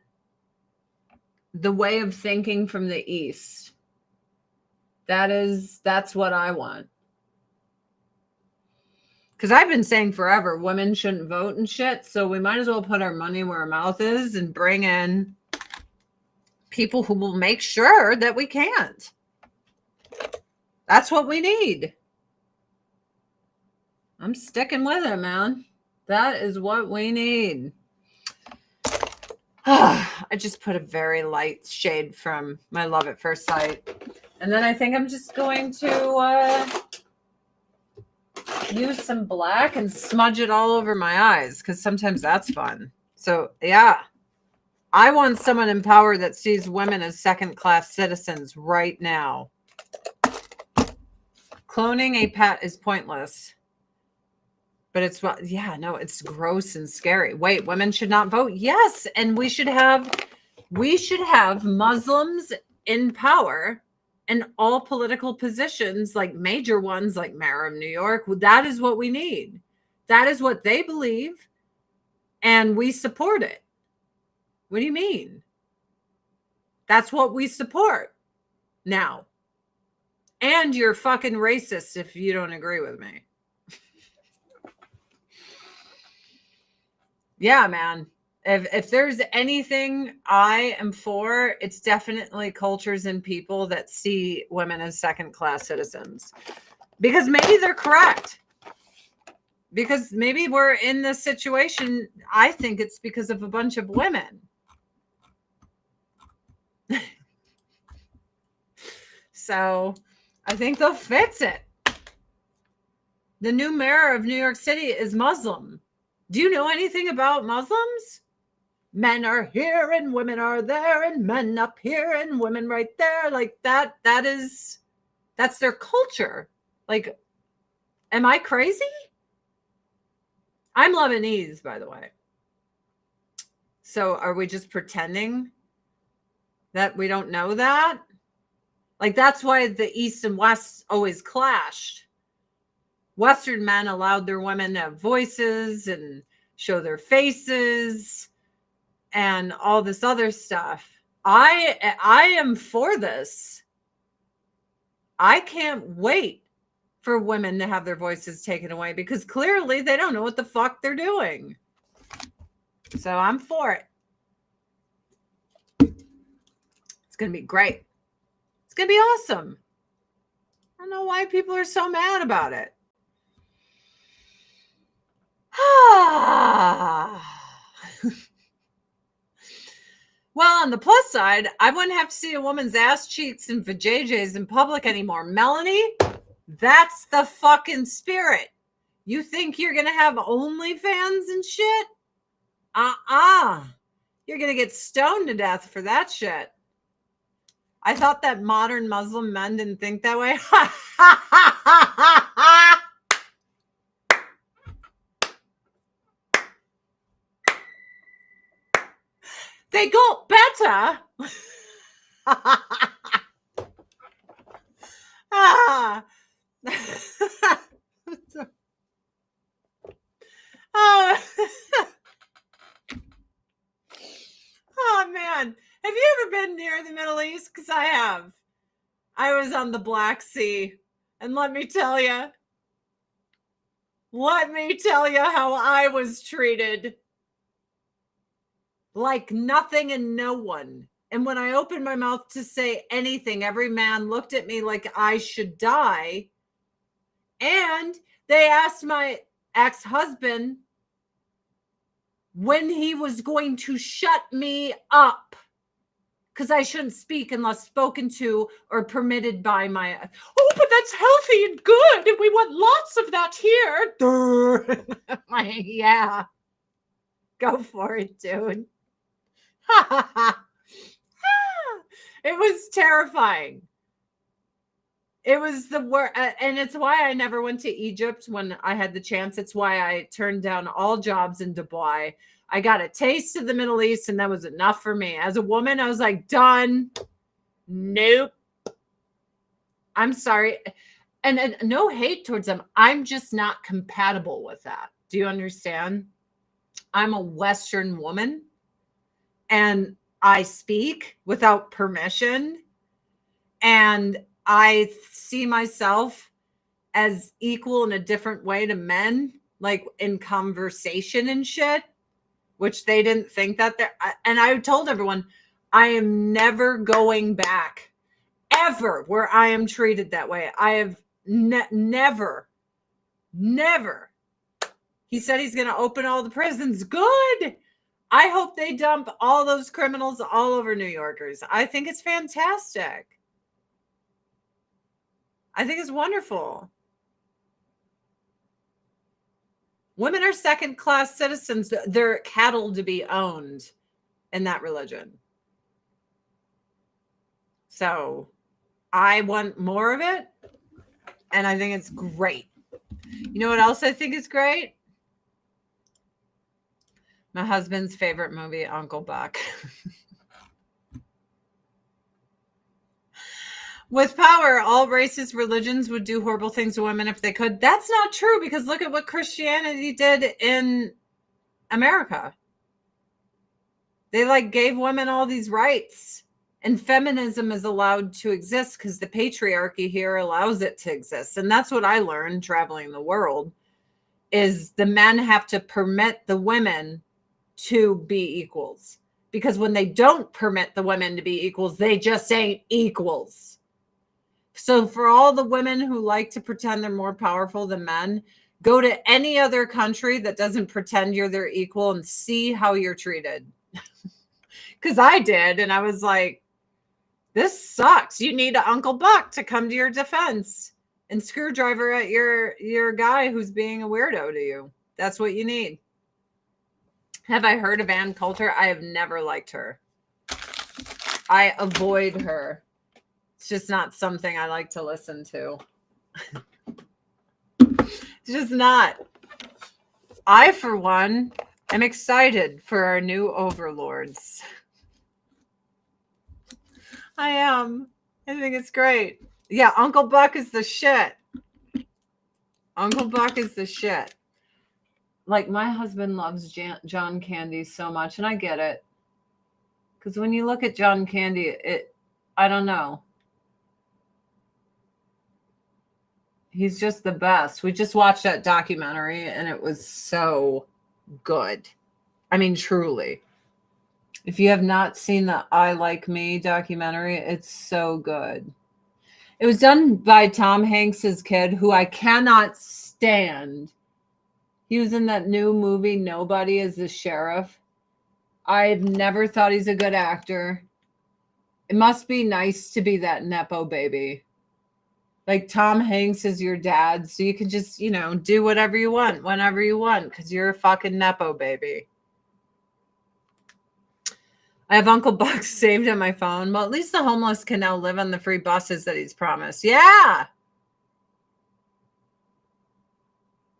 the way of thinking from the East. That's what I want. Because I've been saying forever, women shouldn't vote and shit. So we might as well put our money where our mouth is and bring in people who will make sure that we can't. That's what we need. I'm sticking with it, man. That is what we need. I just put a very light shade from my Love at First Sight. And then I think I'm just going to use some black and smudge it all over my eyes because sometimes that's fun. So, yeah. I want someone in power that sees women as second-class citizens right now. Cloning a pet is pointless. But it's it's gross and scary. Wait, women should not vote? Yes, and we should have Muslims in power in all political positions, like major ones like mayor of New York. That is what we need. That is what they believe, and we support it. What do you mean? That's what we support now. And you're fucking racist if you don't agree with me. Yeah, man. If there's anything I am for, it's definitely cultures and people that see women as second-class citizens. Because maybe they're correct. Because maybe we're in this situation. I think it's because of a bunch of women. So I think they'll fix it. The new mayor of New York City is Muslim. Do you know anything about Muslims? Men are here and women are there and men up here and women right there. Like that's their culture. Like, am I crazy? I'm Lebanese, by the way. So are we just pretending that we don't know that? Like, that's why the East and West always clashed. Western men allowed their women to have voices and show their faces and all this other stuff. I am for this. I can't wait for women to have their voices taken away because clearly they don't know what the fuck they're doing. So I'm for it. It's going to be great. It's going to be awesome. I don't know why people are so mad about it. Well, on the plus side, I wouldn't have to see a woman's ass cheeks and vajayjays in public anymore. Melanie, that's the fucking spirit. You think you're going to have OnlyFans and shit? You're going to get stoned to death for that shit. I thought that modern Muslim men didn't think that way. They got better. Oh, man. Have you ever been near the Middle East? Because I have. I was on the Black Sea. And let me tell you how I was treated. Like nothing and no one. And when I opened my mouth to say anything, every man looked at me like I should die. And they asked my ex-husband when he was going to shut me up because I shouldn't speak unless spoken to or permitted by my... Oh, but that's healthy and good. And we want lots of that here. Yeah. Go for it, dude. It was terrifying. It was the worst. And it's why I never went to Egypt when I had the chance. It's why I turned down all jobs in Dubai. I got a taste of the Middle East, and that was enough for me. As a woman, I was like, done. Nope. I'm sorry. And no hate towards them. I'm just not compatible with that. Do you understand? I'm a Western woman, and I speak without permission, and I see myself as equal in a different way to men, like in conversation and shit, which they didn't think that they're. And I told everyone, I am never going back ever where I am treated that way. I have never. He said he's going to open all the prisons. Good. I hope they dump all those criminals all over New Yorkers. I think it's fantastic. I think it's wonderful. Women are second-class citizens. They're cattle to be owned in that religion. So I want more of it, and I think it's great. You know what else I think is great? My husband's favorite movie, Uncle Buck. With power, all races, religions would do horrible things to women if they could. That's not true, because look at what Christianity did in America. They gave women all these rights, and feminism is allowed to exist because the patriarchy here allows it to exist. And that's what I learned traveling the world, is the men have to permit the women to be equals, because when they don't permit the women to be equals, they just ain't equals. So for all the women who like to pretend they're more powerful than men, go to any other country that doesn't pretend you're their equal and see how you're treated. Because I did, and I was like, this sucks. You need an Uncle Buck to come to your defense and screwdriver at your guy who's being a weirdo to you. That's what you need. Have I heard of Ann Coulter? I have never liked her. I avoid her. It's just not something I like to listen to. It's just not. I, for one, am excited for our new overlords. I am. I think it's great. Yeah, Uncle Buck is the shit. Uncle Buck is the shit. Like, my husband loves John Candy so much, and I get it. Because when you look at John Candy, I don't know. He's just the best. We just watched that documentary, and it was so good. I mean, truly. If you have not seen the I Like Me documentary, it's so good. It was done by Tom Hanks's kid, who I cannot stand. He was in that new movie, Nobody, as the sheriff. I've never thought he's a good actor. It must be nice to be that Nepo baby. Like, Tom Hanks is your dad, so you can just, do whatever you want, whenever you want, because you're a fucking Nepo baby. I have Uncle Buck saved on my phone. Well, at least the homeless can now live on the free buses that he's promised. Yeah.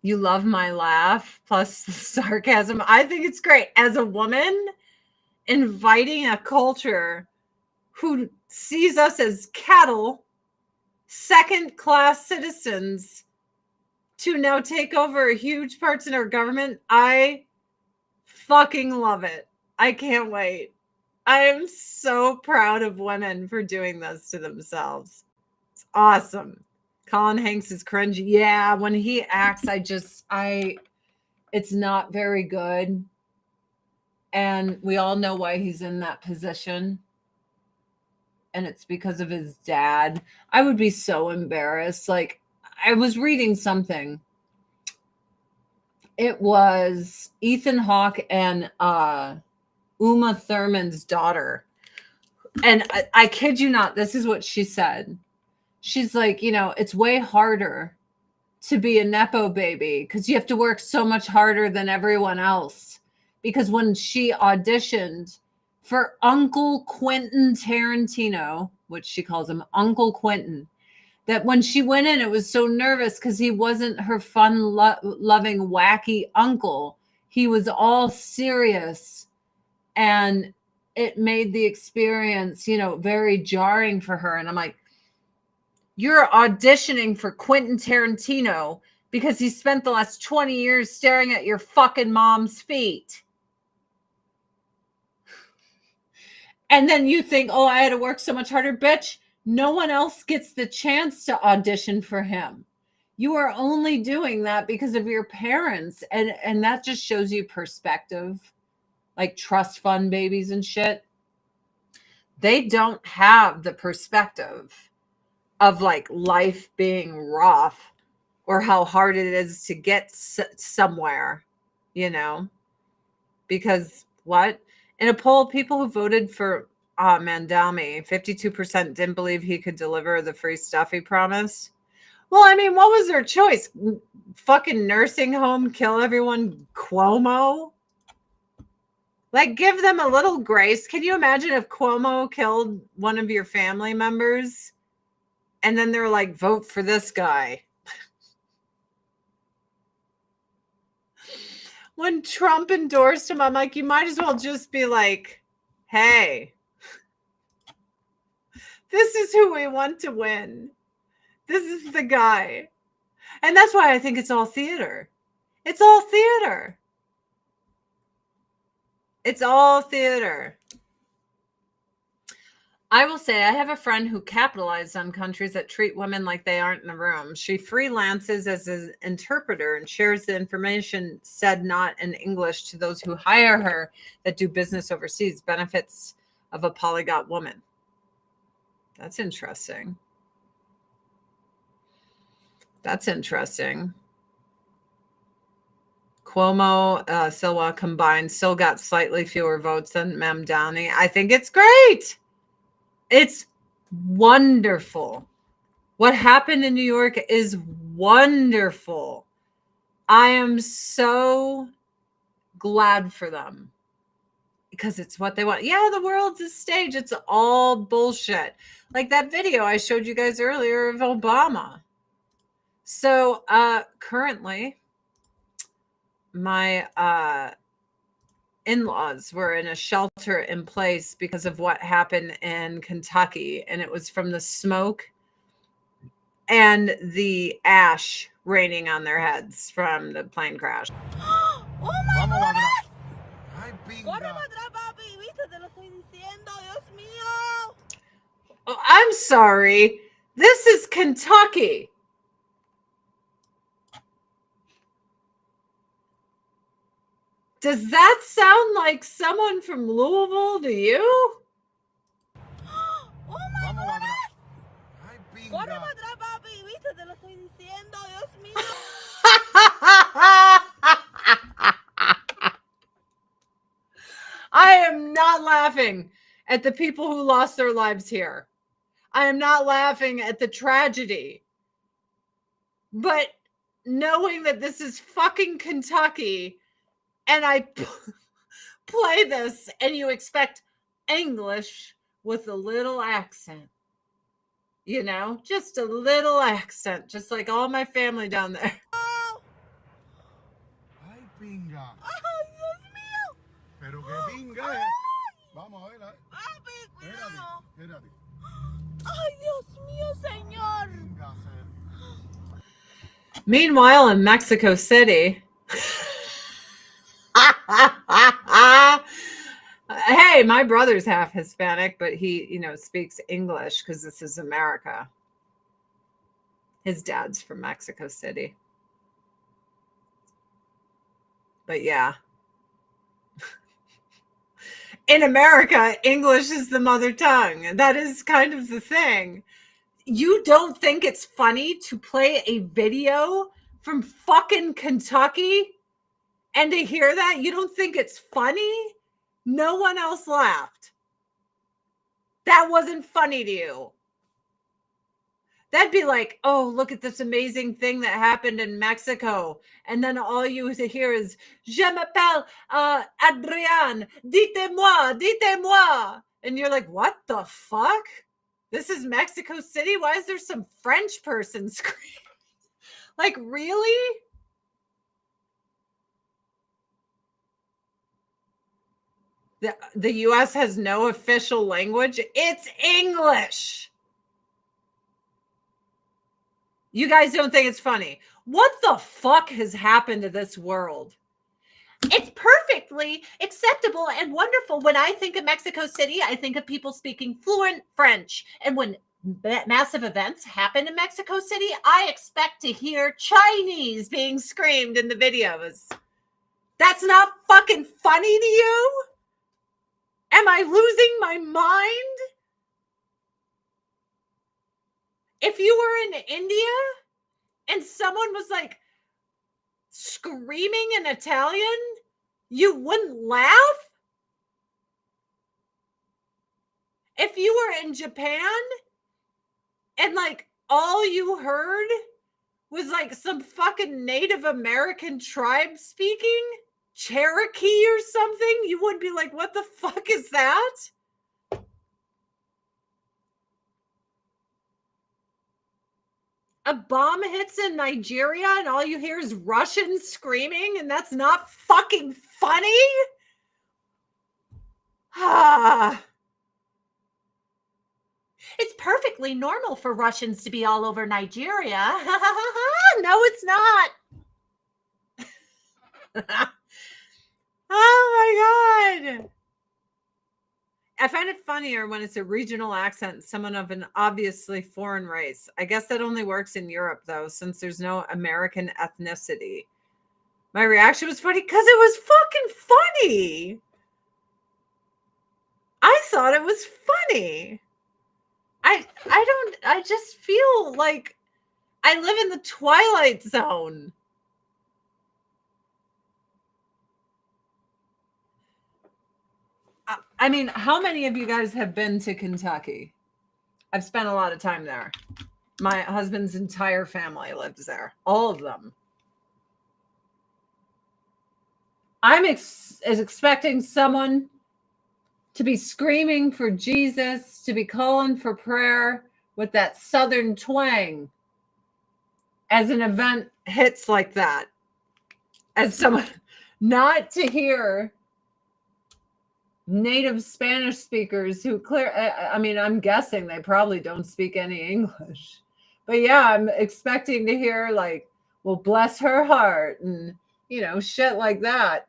You love my laugh, plus the sarcasm. I think it's great. As a woman, inviting a culture who sees us as cattle, second-class citizens, to now take over huge parts in our government, I fucking love it. I can't wait. I am so proud of women for doing this to themselves. It's awesome. Colin Hanks is cringy. Yeah, when he acts, it's not very good. And we all know why he's in that position. And it's because of his dad. I would be so embarrassed. Like, I was reading something. It was Ethan Hawke and Uma Thurman's daughter. And I kid you not, this is what she said. She's like, it's way harder to be a Nepo baby because you have to work so much harder than everyone else. Because when she auditioned for Uncle Quentin Tarantino, which she calls him Uncle Quentin, that when she went in, it was so nervous because he wasn't her fun, loving, wacky uncle. He was all serious, and it made the experience, very jarring for her. And I'm like, you're auditioning for Quentin Tarantino because he spent the last 20 years staring at your fucking mom's feet. And then you think, oh, I had to work so much harder. Bitch, no one else gets the chance to audition for him. You are only doing that because of your parents. And that just shows you perspective, like trust fund babies and shit. They don't have the perspective of like life being rough or how hard it is to get somewhere, because what? In a poll, people who voted for Mandami, 52% didn't believe he could deliver the free stuff he promised. Well, I mean, what was their choice? Fucking nursing home, kill everyone, Cuomo? Like, give them a little grace. Can you imagine if Cuomo killed one of your family members and then they're like, vote for this guy? When Trump endorsed him, I'm like, you might as well just be like, hey, this is who we want to win. This is the guy. And that's why I think it's all theater. It's all theater. It's all theater. I will say I have a friend who capitalized on countries that treat women like they aren't in the room. She freelances as an interpreter and shares the information said not in English to those who hire her that do business overseas. Benefits of a polyglot woman. That's interesting. That's interesting. Cuomo, Silwa combined still got slightly fewer votes than Mamdani. I think it's great. It's wonderful. What happened in New York is wonderful. I am so glad for them because it's what they want. Yeah, the world's a stage. It's all bullshit. Like that video I showed you guys earlier of Obama. So currently, my in-laws were in a shelter in place because of what happened in Kentucky, and it was from the smoke and the ash raining on their heads from the plane crash. Oh my God! Corre para atrás, papi, viste, te lo estoy diciendo, Dios mío. Oh, I'm sorry. This is Kentucky. Does that sound like someone from Louisville to you? Oh my God! Corre para atrás, papi, viste, te lo estoy diciendo, Dios mío. I am not laughing at the people who lost their lives here. I am not laughing at the tragedy. But knowing that this is fucking Kentucky and I play this and you expect English with a little accent, just a little accent, just like all my family down there. Ay, pinga. Ay, Dios mío. Pero que pinga. Vamos a ver. Papi, cuidado. Espérate. Ay, Dios mío, señor. Meanwhile, in Mexico City, hey, my brother's half Hispanic, but he, speaks English because this is America. His dad's from Mexico City. But yeah. In America, English is the mother tongue. That is kind of the thing. You don't think it's funny to play a video from fucking Kentucky and to hear that? You don't think it's funny? No one else laughed. That wasn't funny to you. That'd be like, oh, look at this amazing thing that happened in Mexico. And then all you hear is, Je m'appelle Adrian, dites-moi, dites-moi. And you're like, what the fuck? This is Mexico City? Why is there some French person screaming? Like, really? The US has no official language. It's English. You guys don't think it's funny. What the fuck has happened to this world? It's perfectly acceptable and wonderful. When I think of Mexico City, I think of people speaking fluent French. And when massive events happen in Mexico City, I expect to hear Chinese being screamed in the videos. That's not fucking funny to you? Am I losing my mind? If you were in India and someone was like screaming in Italian, you wouldn't laugh? If you were in Japan and like all you heard was like some fucking Native American tribe speaking Cherokee or something, you wouldn't be like, what the fuck is that? A bomb hits in Nigeria and all you hear is Russians screaming, and that's not fucking funny? It's perfectly normal for Russians to be all over Nigeria. No, it's not. Oh my God. I find it funnier when it's a regional accent, someone of an obviously foreign race. I guess that only works in Europe, though, since there's no American ethnicity. My reaction was funny because it was fucking funny. I thought it was funny. I just feel like I live in the Twilight Zone. I mean, how many of you guys have been to Kentucky? I've spent a lot of time there. My husband's entire family lives there. All of them. I'm expecting someone to be screaming for Jesus, to be calling for prayer with that Southern twang as an event hits like that. As someone, not to hear native Spanish speakers who I'm guessing they probably don't speak any English. But yeah, I'm expecting to hear like, well, bless her heart and, shit like that.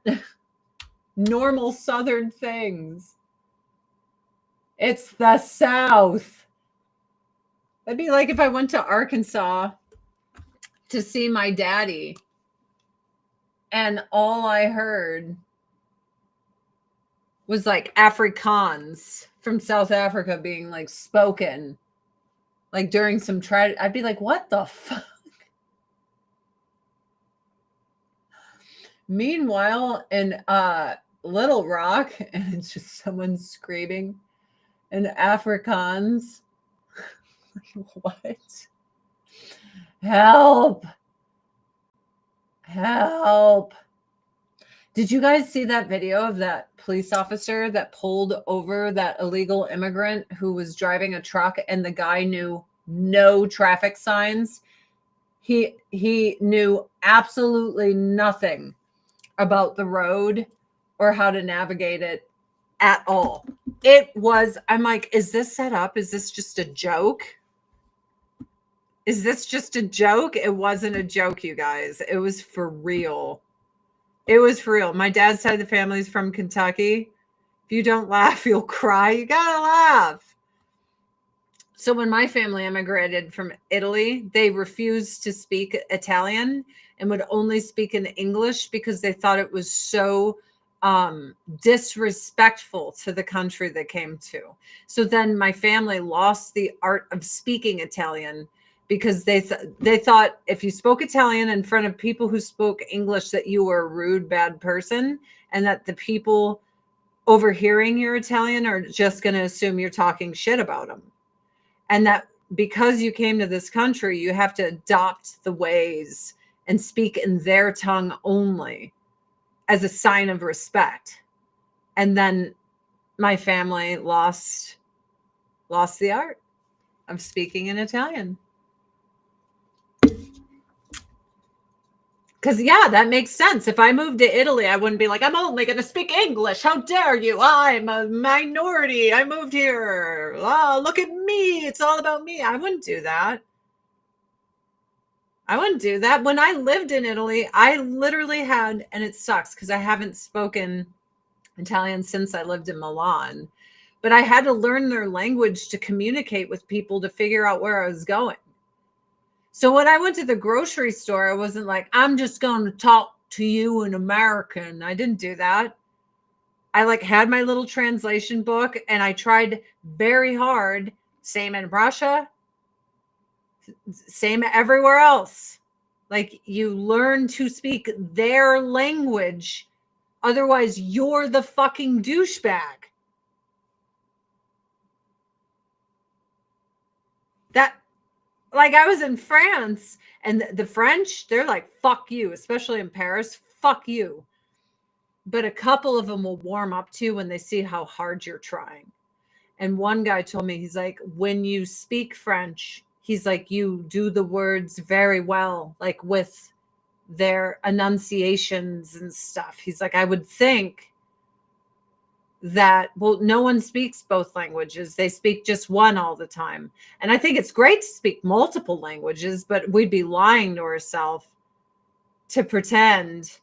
Normal Southern things. It's the South. It'd be like if I went to Arkansas to see my daddy and all I heard was like Afrikaans from South Africa being like spoken like during some tragedy. I'd be like, what the fuck? Meanwhile, in Little Rock, and it's just someone screaming in Afrikaans. What? Help. Help. Did you guys see that video of that police officer that pulled over that illegal immigrant who was driving a truck and the guy knew no traffic signs? He knew absolutely nothing about the road or how to navigate it at all. I'm like, is this set up? Is this just a joke? Is this just a joke? It wasn't a joke, you guys. It was for real. It was for real. My dad's side of the family is from Kentucky. If you don't laugh, you'll cry. You gotta laugh. So when my family immigrated from Italy, they refused to speak Italian and would only speak in English because they thought it was so disrespectful to the country they came to. So then my family lost the art of speaking Italian because they thought if you spoke Italian in front of people who spoke English that you were a rude, bad person, and that the people overhearing your Italian are just going to assume you're talking shit about them. And that because you came to this country, you have to adopt the ways and speak in their tongue only as a sign of respect. And then my family lost the art of speaking in Italian. Because, yeah, that makes sense. If I moved to Italy, I wouldn't be like, I'm only going to speak English. How dare you? I'm a minority. I moved here. Oh, look at me. It's all about me. I wouldn't do that. I wouldn't do that. When I lived in Italy, I literally had, and it sucks because I haven't spoken Italian since I lived in Milan, but I had to learn their language to communicate with people to figure out where I was going. So when I went to the grocery store, I wasn't like, I'm just going to talk to you in American. I didn't do that. I like had my little translation book and I tried very hard. Same in Russia. Same everywhere else. Like you learn to speak their language. Otherwise, you're the fucking douchebag. Like I was in France and the French, they're like, fuck you, especially in Paris, fuck you. But a couple of them will warm up to you when they see how hard you're trying. And one guy told me, he's like, when you speak French, he's like, you do the words very well, like with their enunciations and stuff. He's like, I would think that, well, no one speaks both languages. They speak just one all the time. And I think it's great to speak multiple languages, but we'd be lying to ourselves to pretend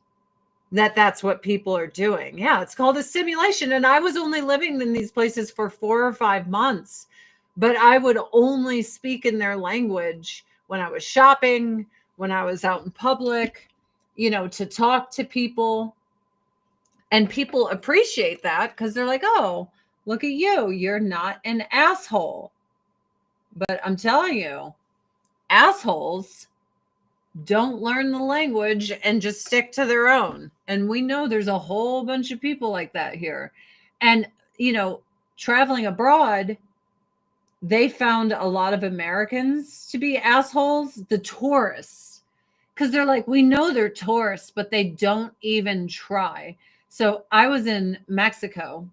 that that's what people are doing. Yeah, it's called a simulation. And I was only living in these places for 4 or 5 months, but I would only speak in their language when I was shopping, when I was out in public, to talk to people. And people appreciate that because they're like, oh, look at you. You're not an asshole. But I'm telling you, assholes don't learn the language and just stick to their own. And we know there's a whole bunch of people like that here. And, traveling abroad, they found a lot of Americans to be assholes, the tourists. Because they're like, we know they're tourists, but they don't even try. So I was in Mexico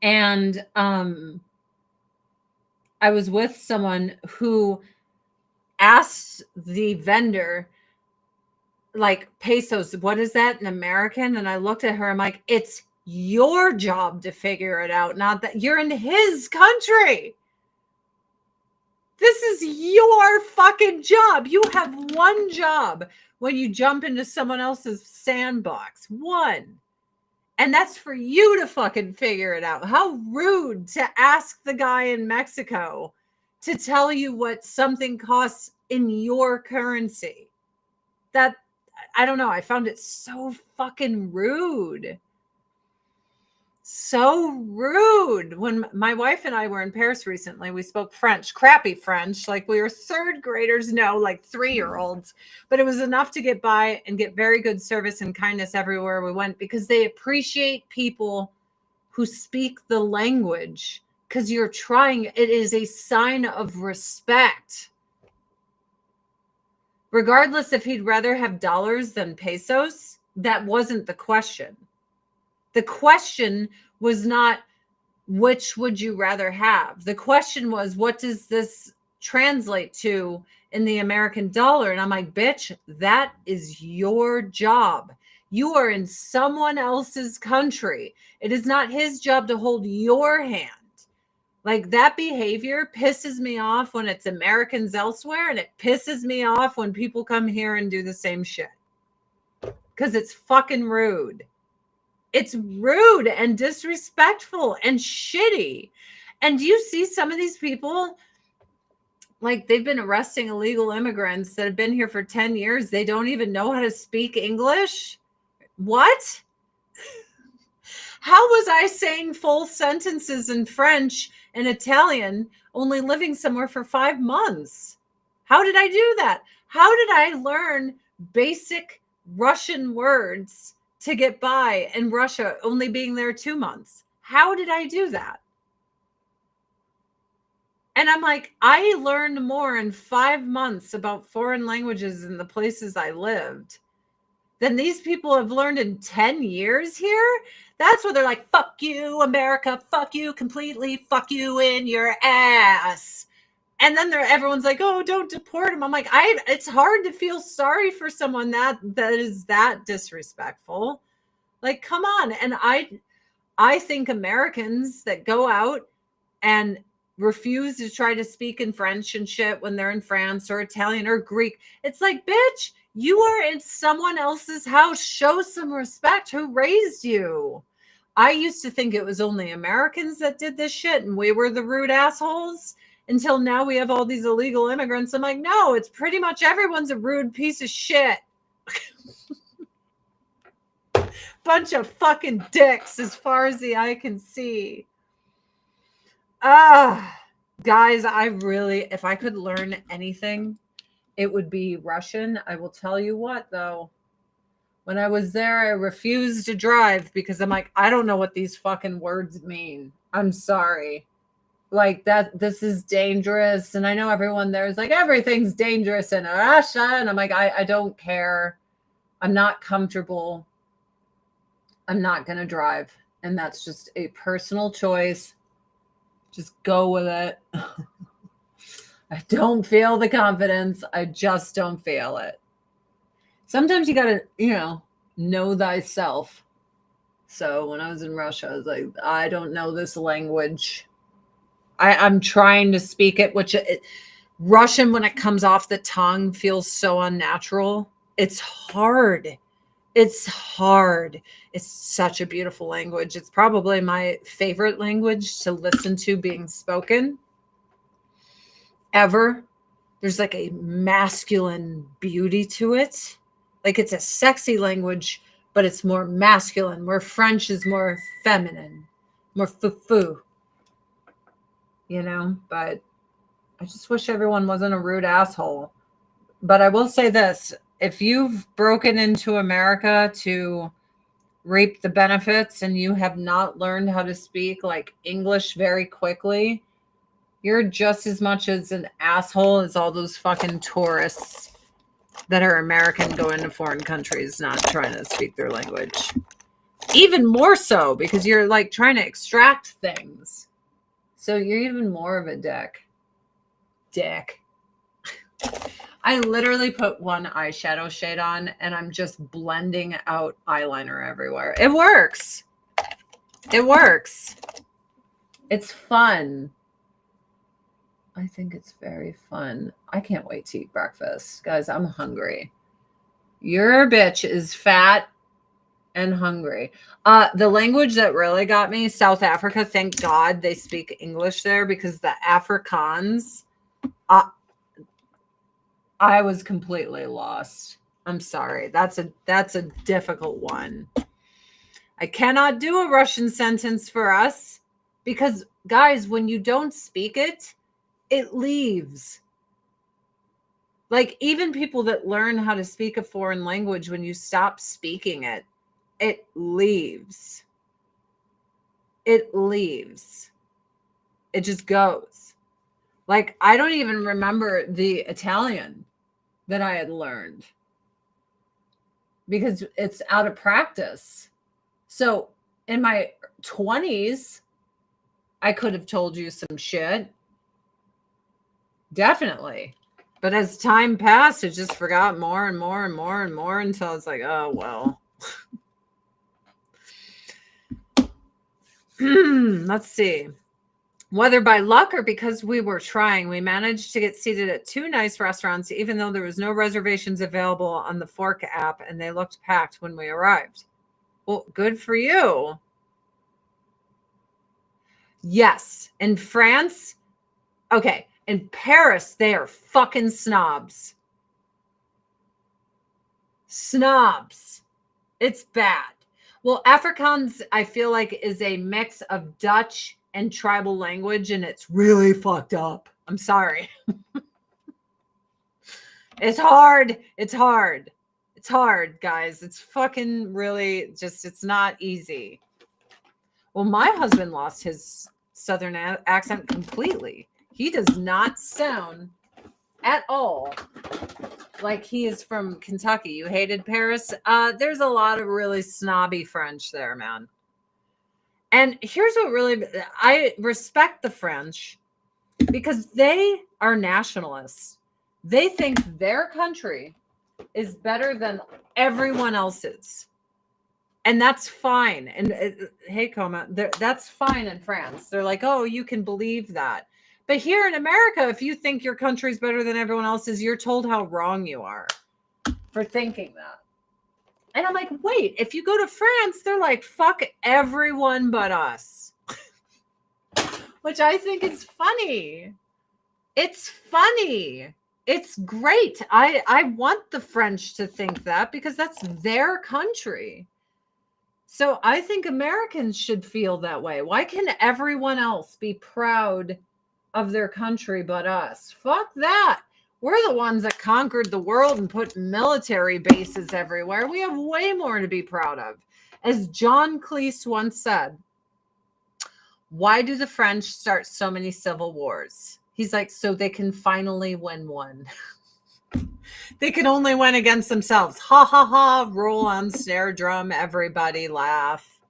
and I was with someone who asked the vendor, like, pesos, what is that in American? And I looked at her, I'm like, it's your job to figure it out, not that you're in his country. This is your fucking job. You have one job when you jump into someone else's sandbox. One. And that's for you to fucking figure it out. How rude to ask the guy in Mexico to tell you what something costs in your currency. That, I don't know. I found it so fucking rude. So rude. When my wife and I were in Paris recently, we spoke French, crappy French, like we were third graders, no, like 3-year-olds, but it was enough to get by and get very good service and kindness everywhere we went because they appreciate people who speak the language because you're trying. It is a sign of respect. Regardless if he'd rather have dollars than pesos, that wasn't the question. The question was not, which would you rather have? The question was, what does this translate to in the American dollar? And I'm like, bitch, that is your job. You are in someone else's country. It is not his job to hold your hand. Like that behavior pisses me off when it's Americans elsewhere. And it pisses me off when people come here and do the same shit. Because it's fucking rude. It's rude and disrespectful and shitty. And do you see some of these people, like they've been arresting illegal immigrants that have been here for 10 years. They don't even know how to speak English. What? How was I saying full sentences in French and Italian, only living somewhere for 5 months? How did I do that? How did I learn basic Russian words to get by in Russia, only being there 2 months? How did I do that? And I'm like, I learned more in 5 months about foreign languages in the places I lived than these people have learned in 10 years here. That's where they're like, fuck you, America, fuck you completely, fuck you in your ass. And then everyone's like, oh, don't deport him. I'm like, it's hard to feel sorry for someone that is that disrespectful. Like, come on. And I think Americans that go out and refuse to try to speak in French and shit when they're in France or Italian or Greek, it's like, bitch, you are in someone else's house. Show some respect. Who raised you? I used to think it was only Americans that did this shit and we were the rude assholes until now we have all these illegal immigrants. I'm like, no, it's pretty much everyone's a rude piece of shit. Bunch of fucking dicks as far as the eye can see. Guys, if I could learn anything, it would be Russian. I will tell you what, though. When I was there, I refused to drive because I'm like, I don't know what these fucking words mean. I'm sorry. Like that, this is dangerous. And I know everyone there is like, everything's dangerous in Russia. And I'm like, I don't care. I'm not comfortable. I'm not going to drive. And that's just a personal choice. Just go with it. I don't feel the confidence. I just don't feel it. Sometimes you got to, know thyself. So when I was in Russia, I was like, I don't know this language. I'm trying to speak it, which Russian, when it comes off the tongue, feels so unnatural. It's hard. It's hard. It's such a beautiful language. It's probably my favorite language to listen to being spoken ever. There's like a masculine beauty to it. Like it's a sexy language, but it's more masculine, where French is more feminine, more foo-foo, but I just wish everyone wasn't a rude asshole. But I will say this, if you've broken into America to reap the benefits and you have not learned how to speak like English very quickly, you're just as much as an asshole as all those fucking tourists that are American go into foreign countries not trying to speak their language. Even more so because you're like trying to extract things. So you're even more of a dick. I literally put one eyeshadow shade on and I'm just blending out eyeliner everywhere. It works. It's fun. I think it's very fun. I can't wait to eat breakfast. Guys, I'm hungry. Your bitch is fat and hungry. The language that really got me, South Africa, thank God they speak English there because the Afrikaans, I was completely lost. I'm sorry. That's a difficult one. I cannot do a Russian sentence for us because, guys, when you don't speak it, it leaves. Like even people that learn how to speak a foreign language, when you stop speaking it, it leaves. It leaves. It just goes. Like I don't even remember the Italian that I had learned because it's out of practice. So in my 20s, I could have told you some shit. Definitely. But as time passed, I just forgot more and more and more and more until it's like, oh, well. Let's see. Whether by luck or because we were trying, we managed to get seated at 2 nice restaurants, even though there was no reservations available on the Fork app, and they looked packed when we arrived. Well, good for you. Yes. In France, okay. In Paris, they are fucking snobs. Snobs. It's bad. Well, Afrikaans, I feel like, is a mix of Dutch and tribal language, and it's really fucked up. I'm sorry. It's hard. It's hard, guys. It's fucking really just, it's not easy. Well, my husband lost his Southern accent completely. He does not sound at all like he is from Kentucky. You hated Paris? There's a lot of really snobby French there, man. And here's what really, I respect the French because they are nationalists. They think their country is better than everyone else's. And that's fine. And hey, Coma, that's fine in France. They're like, oh, you can believe that. But here in America, if you think your country's better than everyone else's, you're told how wrong you are for thinking that. And I'm like, wait, if you go to France, they're like, fuck everyone but us. Which I think is funny. It's funny. It's great. I want the French to think that because that's their country. So I think Americans should feel that way. Why can everyone else be proud of their country but us? Fuck that. We're the ones that conquered the world and put military bases everywhere. We have way more to be proud of. As John Cleese once said, why do the French start so many civil wars? He's like, so they can finally win one. They can only win against themselves. Ha ha ha, roll on snare drum, everybody laugh.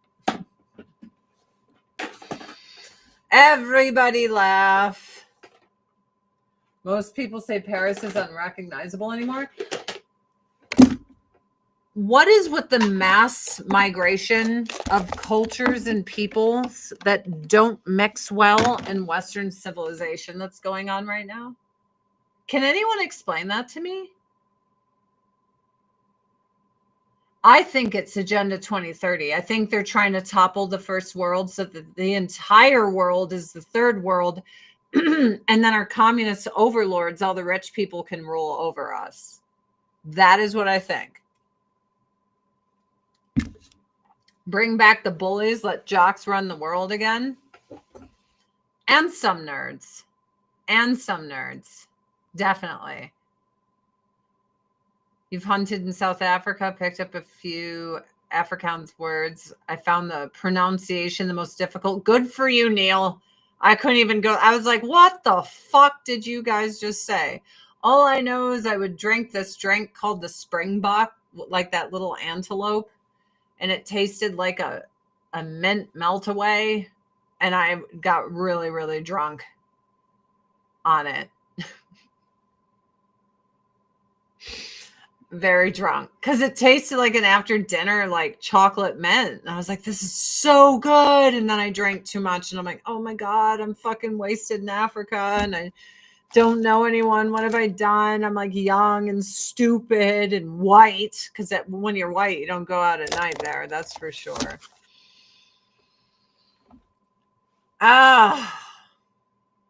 Everybody laugh. Most people say Paris is unrecognizable anymore. What is with the mass migration of cultures and peoples that don't mix well in Western civilization that's going on right now? Can anyone explain that to me? I think it's Agenda 2030. I think they're trying to topple the first world so that the entire world is the third world. And then our communist overlords, all the rich people, can rule over us. That is what I think. Bring back the bullies, let jocks run the world again. And some nerds. And some nerds. Definitely. You've hunted in South Africa, picked up a few Afrikaans words. I found the pronunciation the most difficult. Good for you, Neil. I couldn't even go. I was like, what the fuck did you guys just say? All I know is I would drink this drink called the Springbok, like that little antelope. And it tasted like a mint melt away. And I got really, really drunk on it. Very drunk because it tasted like an after dinner like chocolate mint. And I was like, this is so good. And then I drank too much and I'm like, oh my God, I'm fucking wasted in Africa and I don't know anyone. What have I done? I'm like young and stupid and white because when you're white, you don't go out at night there. That's for sure.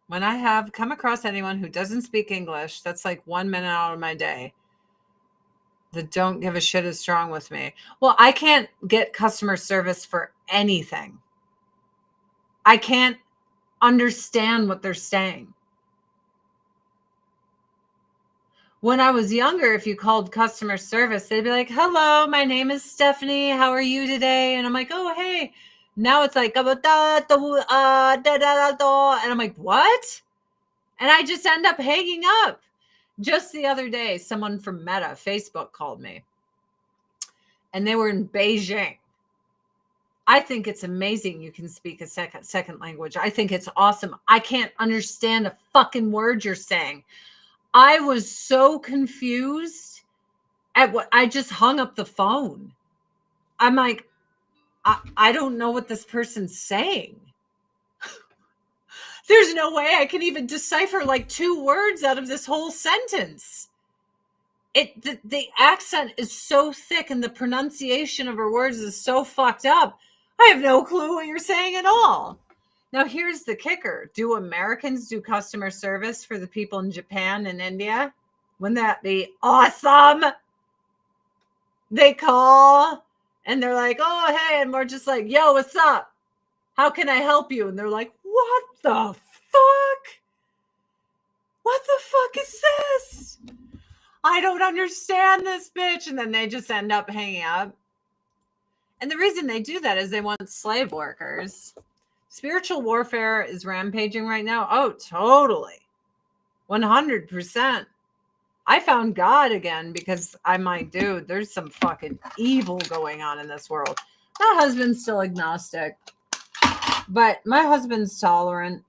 When I have come across anyone who doesn't speak English, that's like 1 minute out of my day. The don't give a shit is strong with me. Well, I can't get customer service for anything. I can't understand what they're saying. When I was younger, if you called customer service, they'd be like, hello, my name is Stephanie. How are you today? And I'm like, oh, hey. Now it's like, and I'm like, what? And I just end up hanging up. Just the other day, someone from Meta, Facebook, called me. And they were in Beijing. I think it's amazing you can speak a second language. I think it's awesome. I can't understand a fucking word you're saying. I was so confused at what I just hung up the phone. I'm like, I don't know what this person's saying. There's no way I can even decipher like 2 words out of this whole sentence. The accent is so thick and the pronunciation of her words is so fucked up. I have no clue what you're saying at all. Now, here's the kicker. Do Americans do customer service for the people in Japan and India? Wouldn't that be awesome? They call and they're like, oh, hey. And we're just like, yo, what's up? How can I help you? And they're like, what the fuck? What the fuck is this? I don't understand this bitch. And then they just end up hanging up. And the reason they do that is they want slave workers. spiritual warfare is rampaging right now. Oh, totally. 100%. I found God again because I'm like, dude, there's some fucking evil going on in this world. My husband's still agnostic, but my husband's tolerant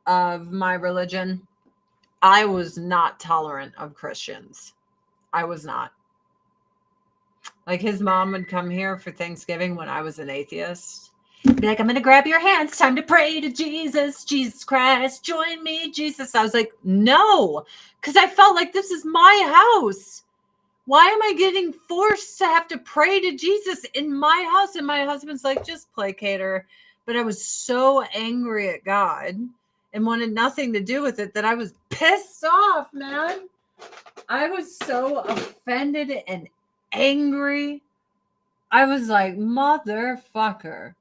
of my religion. I was not tolerant of Christians. I was not. Like, his mom would come here for Thanksgiving when I was an atheist. Be like, I'm going to grab your hands. Time to pray to Jesus. Jesus Christ, join me, Jesus. I was like, no, because I felt like this is my house. Why am I getting forced to have to pray to Jesus in my house? And my husband's like, just placate her. But I was so angry at God and wanted nothing to do with it that I was pissed off, man. I was so offended and angry. I was like, motherfucker.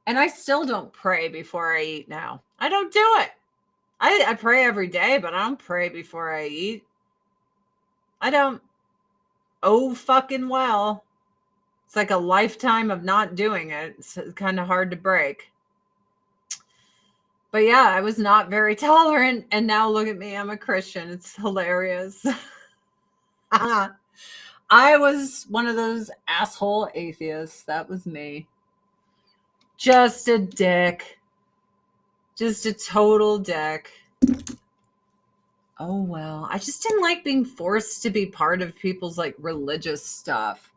And I still don't pray before I eat now. I don't do it. I pray every day, but I don't pray before I eat. I don't. Oh, fucking well. It's like a lifetime of not doing it. It's kind of hard to break. But yeah, I was not very tolerant. And now look at me. I'm a Christian. It's hilarious. I was one of those asshole atheists. That was me. Just a dick. Just a total dick. Oh, well. I just didn't like being forced to be part of people's like religious stuff.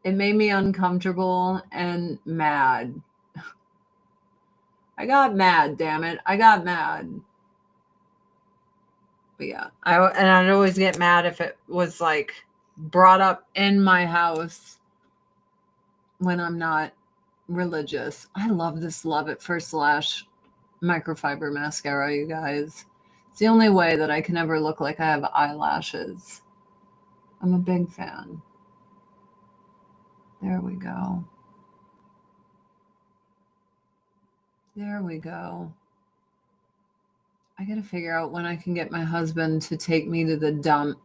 It made me uncomfortable and mad. I got mad, damn it. I got mad. But yeah, I'd always get mad if it was like brought up in my house when I'm not religious. I love this Love at First Lash microfiber mascara, you guys. It's the only way that I can ever look like I have eyelashes. I'm a big fan. There we go. There we go. I gotta figure out when I can get my husband to take me to the dump.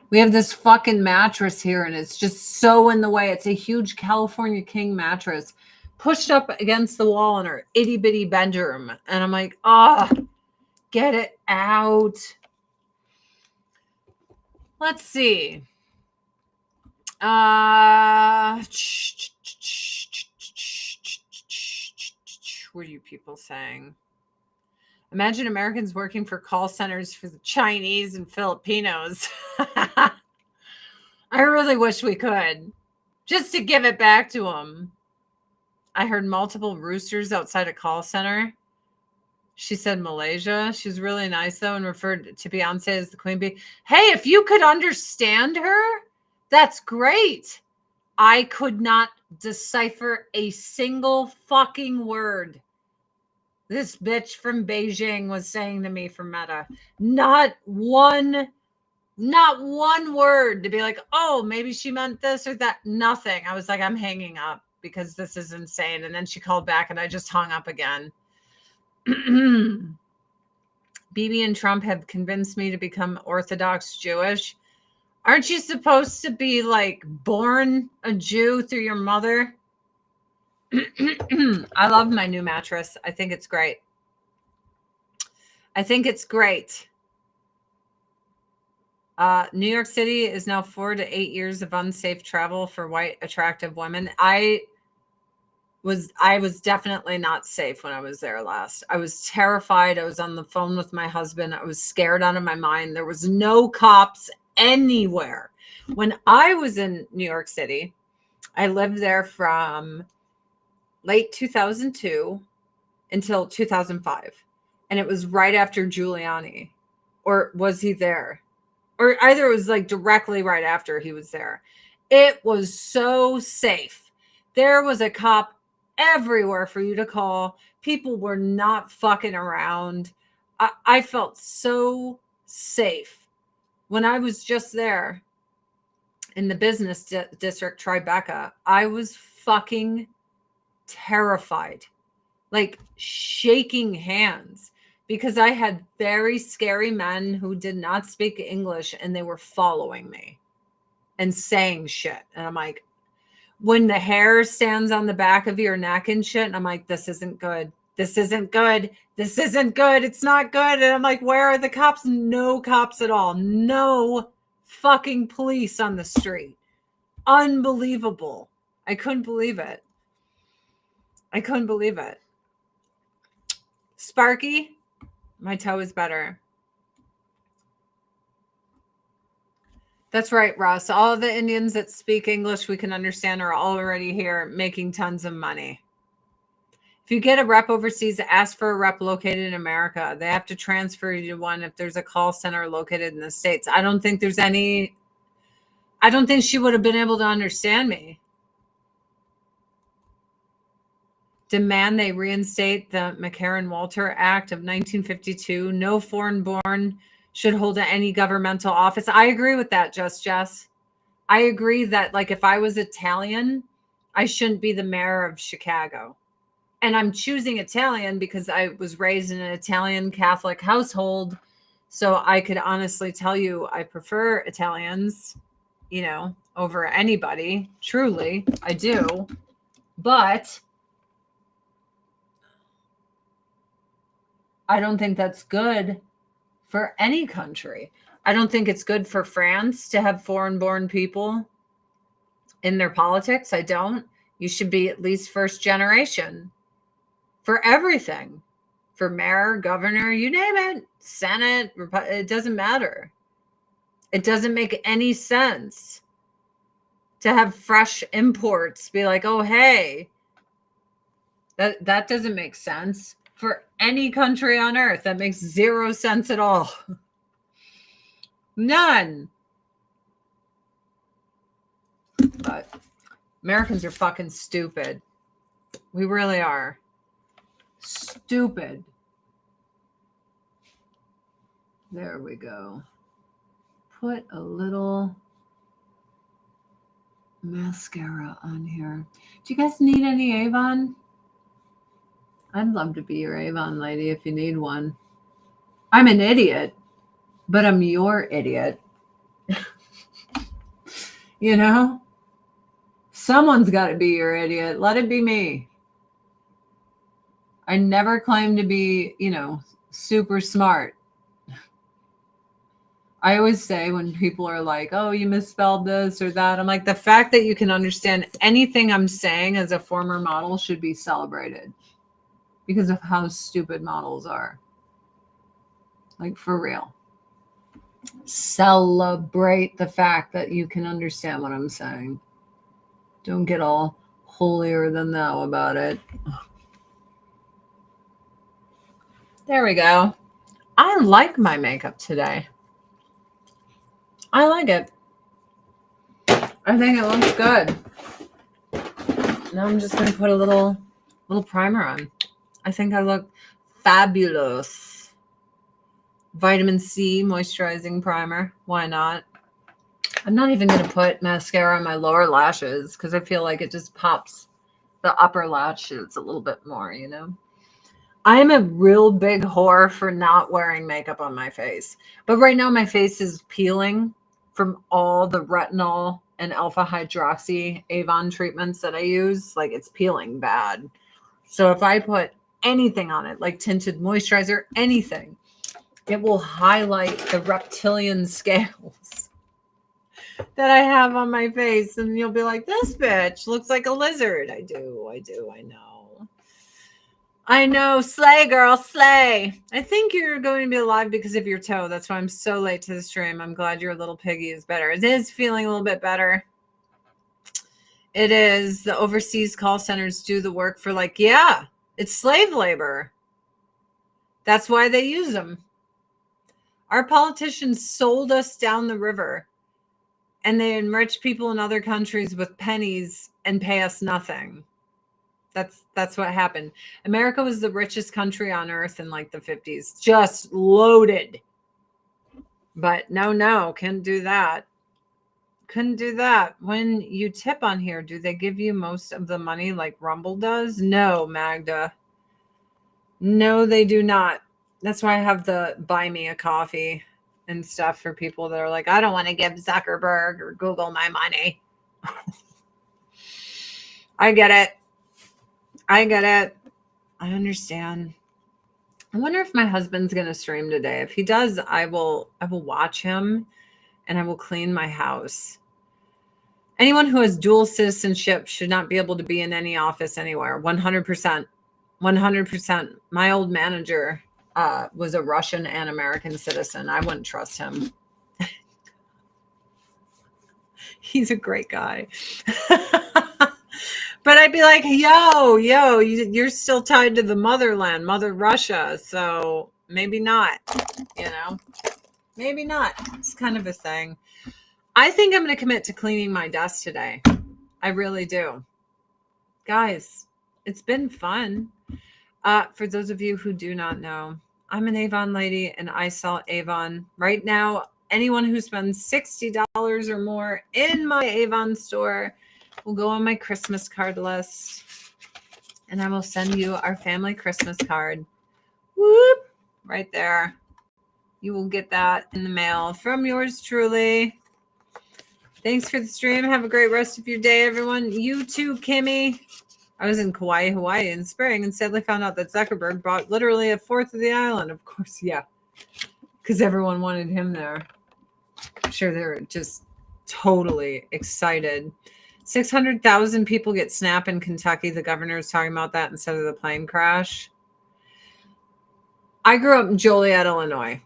We have this fucking mattress here and it's just so in the way. It's a huge California King mattress pushed up against the wall in our itty bitty bedroom. And I'm like, get it out. Let's see. What are you people saying? Imagine Americans working for call centers for the Chinese and Filipinos. I really wish we could, just to give it back to them. I heard multiple roosters outside a call center. She said Malaysia. She's really nice, though, and referred to Beyonce as the queen bee. Hey, if you could understand her, that's great. I could not decipher a single fucking word this bitch from Beijing was saying to me from Meta. Not one word to be like, oh, maybe she meant this or that. Nothing. I was like, I'm hanging up because this is insane. And then she called back and I just hung up again. Bibi and Trump have convinced me to become Orthodox Jewish. Aren't you supposed to be like born a Jew through your mother? I love my new mattress. I think it's great. New York City is now 4 to 8 years of unsafe travel for white attractive women. I was definitely not safe when I was there last. I was terrified. I was on the phone with my husband. I was scared out of my mind. There was no cops anywhere. When I was in New York City, I lived there from late 2002 until 2005. And it was right after Giuliani. Or was he there? Or either it was like directly right after he was there. It was so safe. There was a cop everywhere for you to call. People were not fucking around. I felt so safe. When I was just there in the business district, Tribeca, I was fucking terrified, like shaking hands, because I had very scary men who did not speak English and they were following me and saying shit. And I'm like, when the hair stands on the back of your neck and shit. And I'm like, this isn't good. This isn't good. This isn't good. It's not good. And I'm like, where are the cops? No cops at all. No fucking police on the street. Unbelievable. I couldn't believe it. I couldn't believe it. Sparky, my toe is better. That's right, Ross. All the Indians that speak English we can understand are already here making tons of money. If you get a rep overseas, ask for a rep located in America. They have to transfer you to one if there's a call center located in the States. I don't think there's any. I don't think she would have been able to understand me. Demand they reinstate the McCarran-Walter Act of 1952. No foreign-born should hold any governmental office. I agree with that, Jess. I agree that, like, if I was Italian, I shouldn't be the mayor of Chicago. And I'm choosing Italian because I was raised in an Italian Catholic household. So I could honestly tell you I prefer Italians, you know, over anybody. Truly, I do. But I don't think that's good for any country. I don't think it's good for France to have foreign-born people in their politics. I don't. You should be at least first generation for everything. For mayor, governor, you name it, Senate, it doesn't matter. It doesn't make any sense to have fresh imports be like, oh, hey, that doesn't make sense. For any country on earth, that makes zero sense at all. None. But Americans are fucking stupid. We really are. Stupid. There we go. Put a little mascara on here. Do you guys need any Avon? I'd love to be your Avon lady if you need one. I'm an idiot, but I'm your idiot. You know? Someone's got to be your idiot. Let it be me. I never claim to be, you know, super smart. I always say when people are like, oh, you misspelled this or that, I'm like, the fact that you can understand anything I'm saying as a former model should be celebrated. Because of how stupid models are. Like, for real. Celebrate the fact that you can understand what I'm saying. Don't get all holier than thou about it. There we go. I like my makeup today. I like it. I think it looks good. Now I'm just going to put a little primer on. I think I look fabulous. Vitamin C moisturizing primer. Why not? I'm not even going to put mascara on my lower lashes because I feel like it just pops the upper lashes a little bit more, you know? I'm a real big whore for not wearing makeup on my face. But right now my face is peeling from all the retinol and alpha hydroxy Avon treatments that I use. Like, it's peeling bad. So if I put anything on it, like tinted moisturizer, anything, it will highlight the reptilian scales that I have on my face. And you'll be like, this bitch looks like a lizard. I do. I know. Slay, girl, slay. I think you're going to be alive because of your toe. That's why I'm so late to the stream. I'm glad your little piggy is better. It is feeling a little bit better. It is. The overseas call centers do the work for, like, yeah, it's slave labor. That's why they use them. Our politicians sold us down the river, and they enrich people in other countries with pennies and pay us nothing. That's what happened. America was the richest country on earth in like the 50s, just loaded. But no, couldn't do that. Couldn't do that. When you tip on here, do they give you most of the money like Rumble does? No, Magda. No, they do not. That's why I have the buy me a coffee and stuff for people that are like, I don't want to give Zuckerberg or Google my money. I get it. I get it. I understand. I wonder if my husband's going to stream today. If he does, I will watch him and I will clean my house. Anyone who has dual citizenship should not be able to be in any office anywhere. 100%. 100%. My old manager was a Russian and American citizen. I wouldn't trust him. He's a great guy. But I'd be like, yo, you're still tied to the motherland, Mother Russia. So maybe not, maybe not. It's kind of a thing. I think I'm going to commit to cleaning my desk today. I really do. Guys, it's been fun. For those of you who do not know, I'm an Avon lady and I sell Avon. Right now, anyone who spends $60 or more in my Avon store will go on my Christmas card list. And I will send you our family Christmas card. Whoop! Right there. You will get that in the mail from yours truly. Thanks for the stream. Have a great rest of your day, everyone. You too, Kimmy. I was in Kauai, Hawaii in spring and sadly found out that Zuckerberg bought literally a fourth of the island. Of course, yeah. Because everyone wanted him there. I'm sure they were just totally excited. 600,000 people get SNAP in Kentucky. The governor was talking about that instead of the plane crash. I grew up in Joliet, Illinois.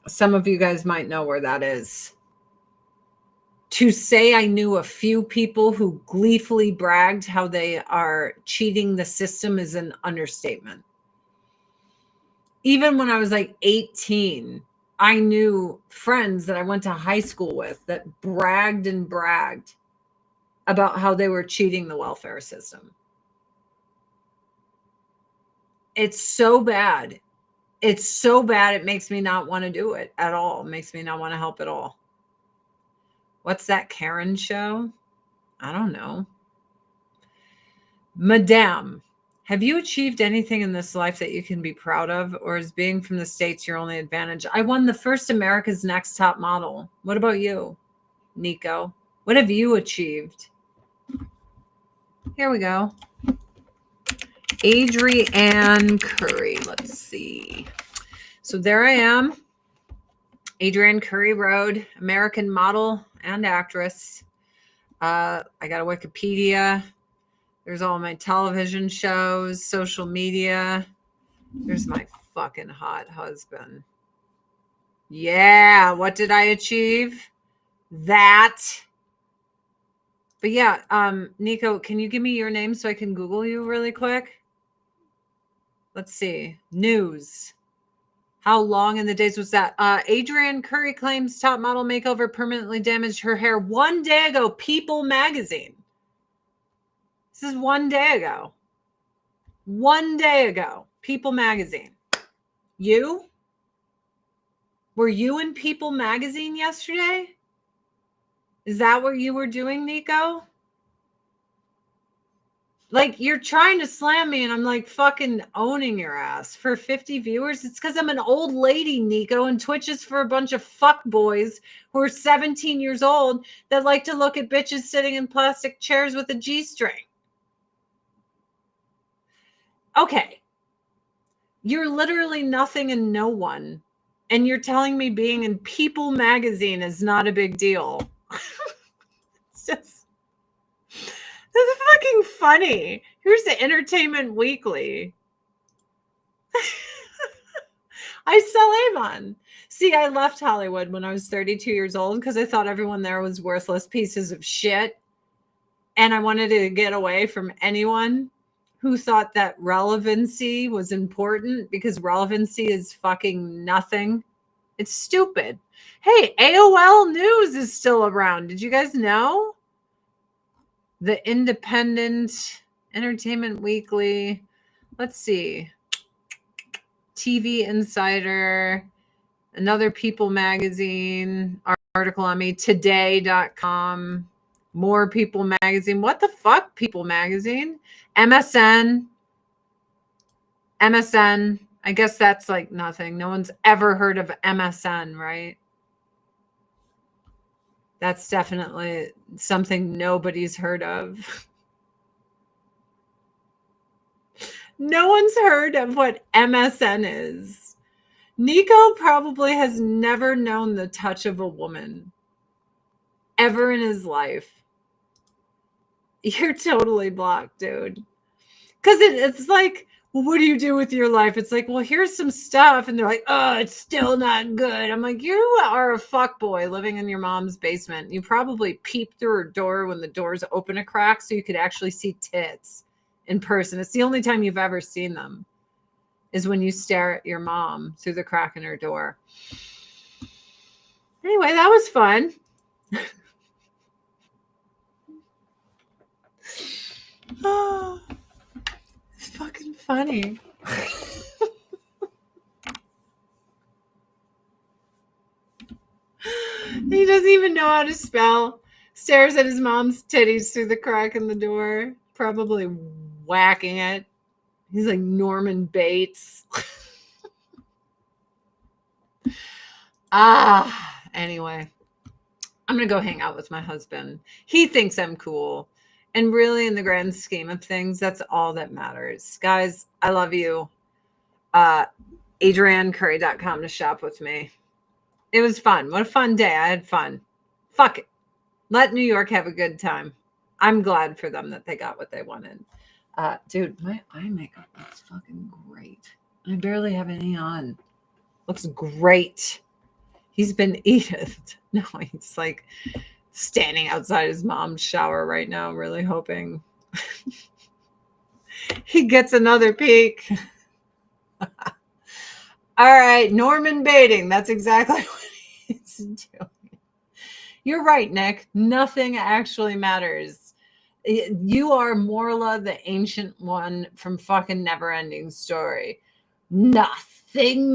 Some of you guys might know where that is. To say I knew a few people who gleefully bragged how they are cheating the system is an understatement. Even when I was like 18, I knew friends that I went to high school with that bragged about how they were cheating the welfare system. It's so bad. It's so bad. It makes me not want to do it at all. It makes me not want to help at all. What's that Karen show? I don't know. Madame, have you achieved anything in this life that you can be proud of, or is being from the States your only advantage? I won the first America's Next Top Model. What about you, Nico? What have you achieved? Here we go. Adrienne Curry. Let's see. So there I am. Adrienne Curry Road, American model and actress. I got a Wikipedia. There's all my television shows, social media. There's my fucking hot husband. Yeah, what did I achieve? That. But yeah, Nico, can you give me your name so I can Google you really quick? Let's see. News. How long in the days was that? Adrienne Curry claims top model makeover permanently damaged her hair 1 day ago. People magazine. This is 1 day ago. 1 day ago. People magazine. You? Were you in People magazine yesterday? Is that what you were doing, Nico? Like, you're trying to slam me and I'm like fucking owning your ass for 50 viewers. It's because I'm an old lady, Nico, and Twitch is for a bunch of fuck boys who are 17 years old that like to look at bitches sitting in plastic chairs with a G-string. Okay. You're literally nothing and no one. And you're telling me being in People magazine is not a big deal. It's just... That's fucking funny. Here's the Entertainment Weekly. I sell Avon. See, I left Hollywood when I was 32 years old because I thought everyone there was worthless pieces of shit. And I wanted to get away from anyone who thought that relevancy was important because relevancy is fucking nothing. It's stupid. Hey, AOL News is still around. Did you guys know? The Independent, Entertainment Weekly. Let's see. TV Insider, another People magazine, article on me, today.com, more People magazine. What the fuck, People magazine? MSN. I guess that's like nothing. No one's ever heard of MSN, right? That's definitely something nobody's heard of. No one's heard of what MSN is. Nico probably has never known the touch of a woman ever in his life. You're totally blocked, dude. Because it's like, well, what do you do with your life? It's like, well, here's some stuff. And they're like, oh, it's still not good. I'm like, you are a fuckboy living in your mom's basement. You probably peeped through her door when the doors open a crack so you could actually see tits in person. It's the only time you've ever seen them is when you stare at your mom through the crack in her door. Anyway, that was fun. Oh, it's fucking funny. He doesn't even know how to spell. Stares at his mom's titties through the crack in the door, probably whacking it. He's like Norman Bates. Anyway, I'm going to go hang out with my husband. He thinks I'm cool. And really, in the grand scheme of things, that's all that matters. Guys, I love you. AdrianCurry.com to shop with me. It was fun. What a fun day. I had fun. Fuck it. Let New York have a good time. I'm glad for them that they got what they wanted. Dude, my eye makeup looks fucking great. I barely have any on. Looks great. He's been eaten. No, he's like standing outside his mom's shower right now, really hoping he gets another peek. All right, Norman baiting. That's exactly what he's doing. You're right, Nick. Nothing actually matters. You are Morla, the ancient one from fucking Neverending Story. Nothing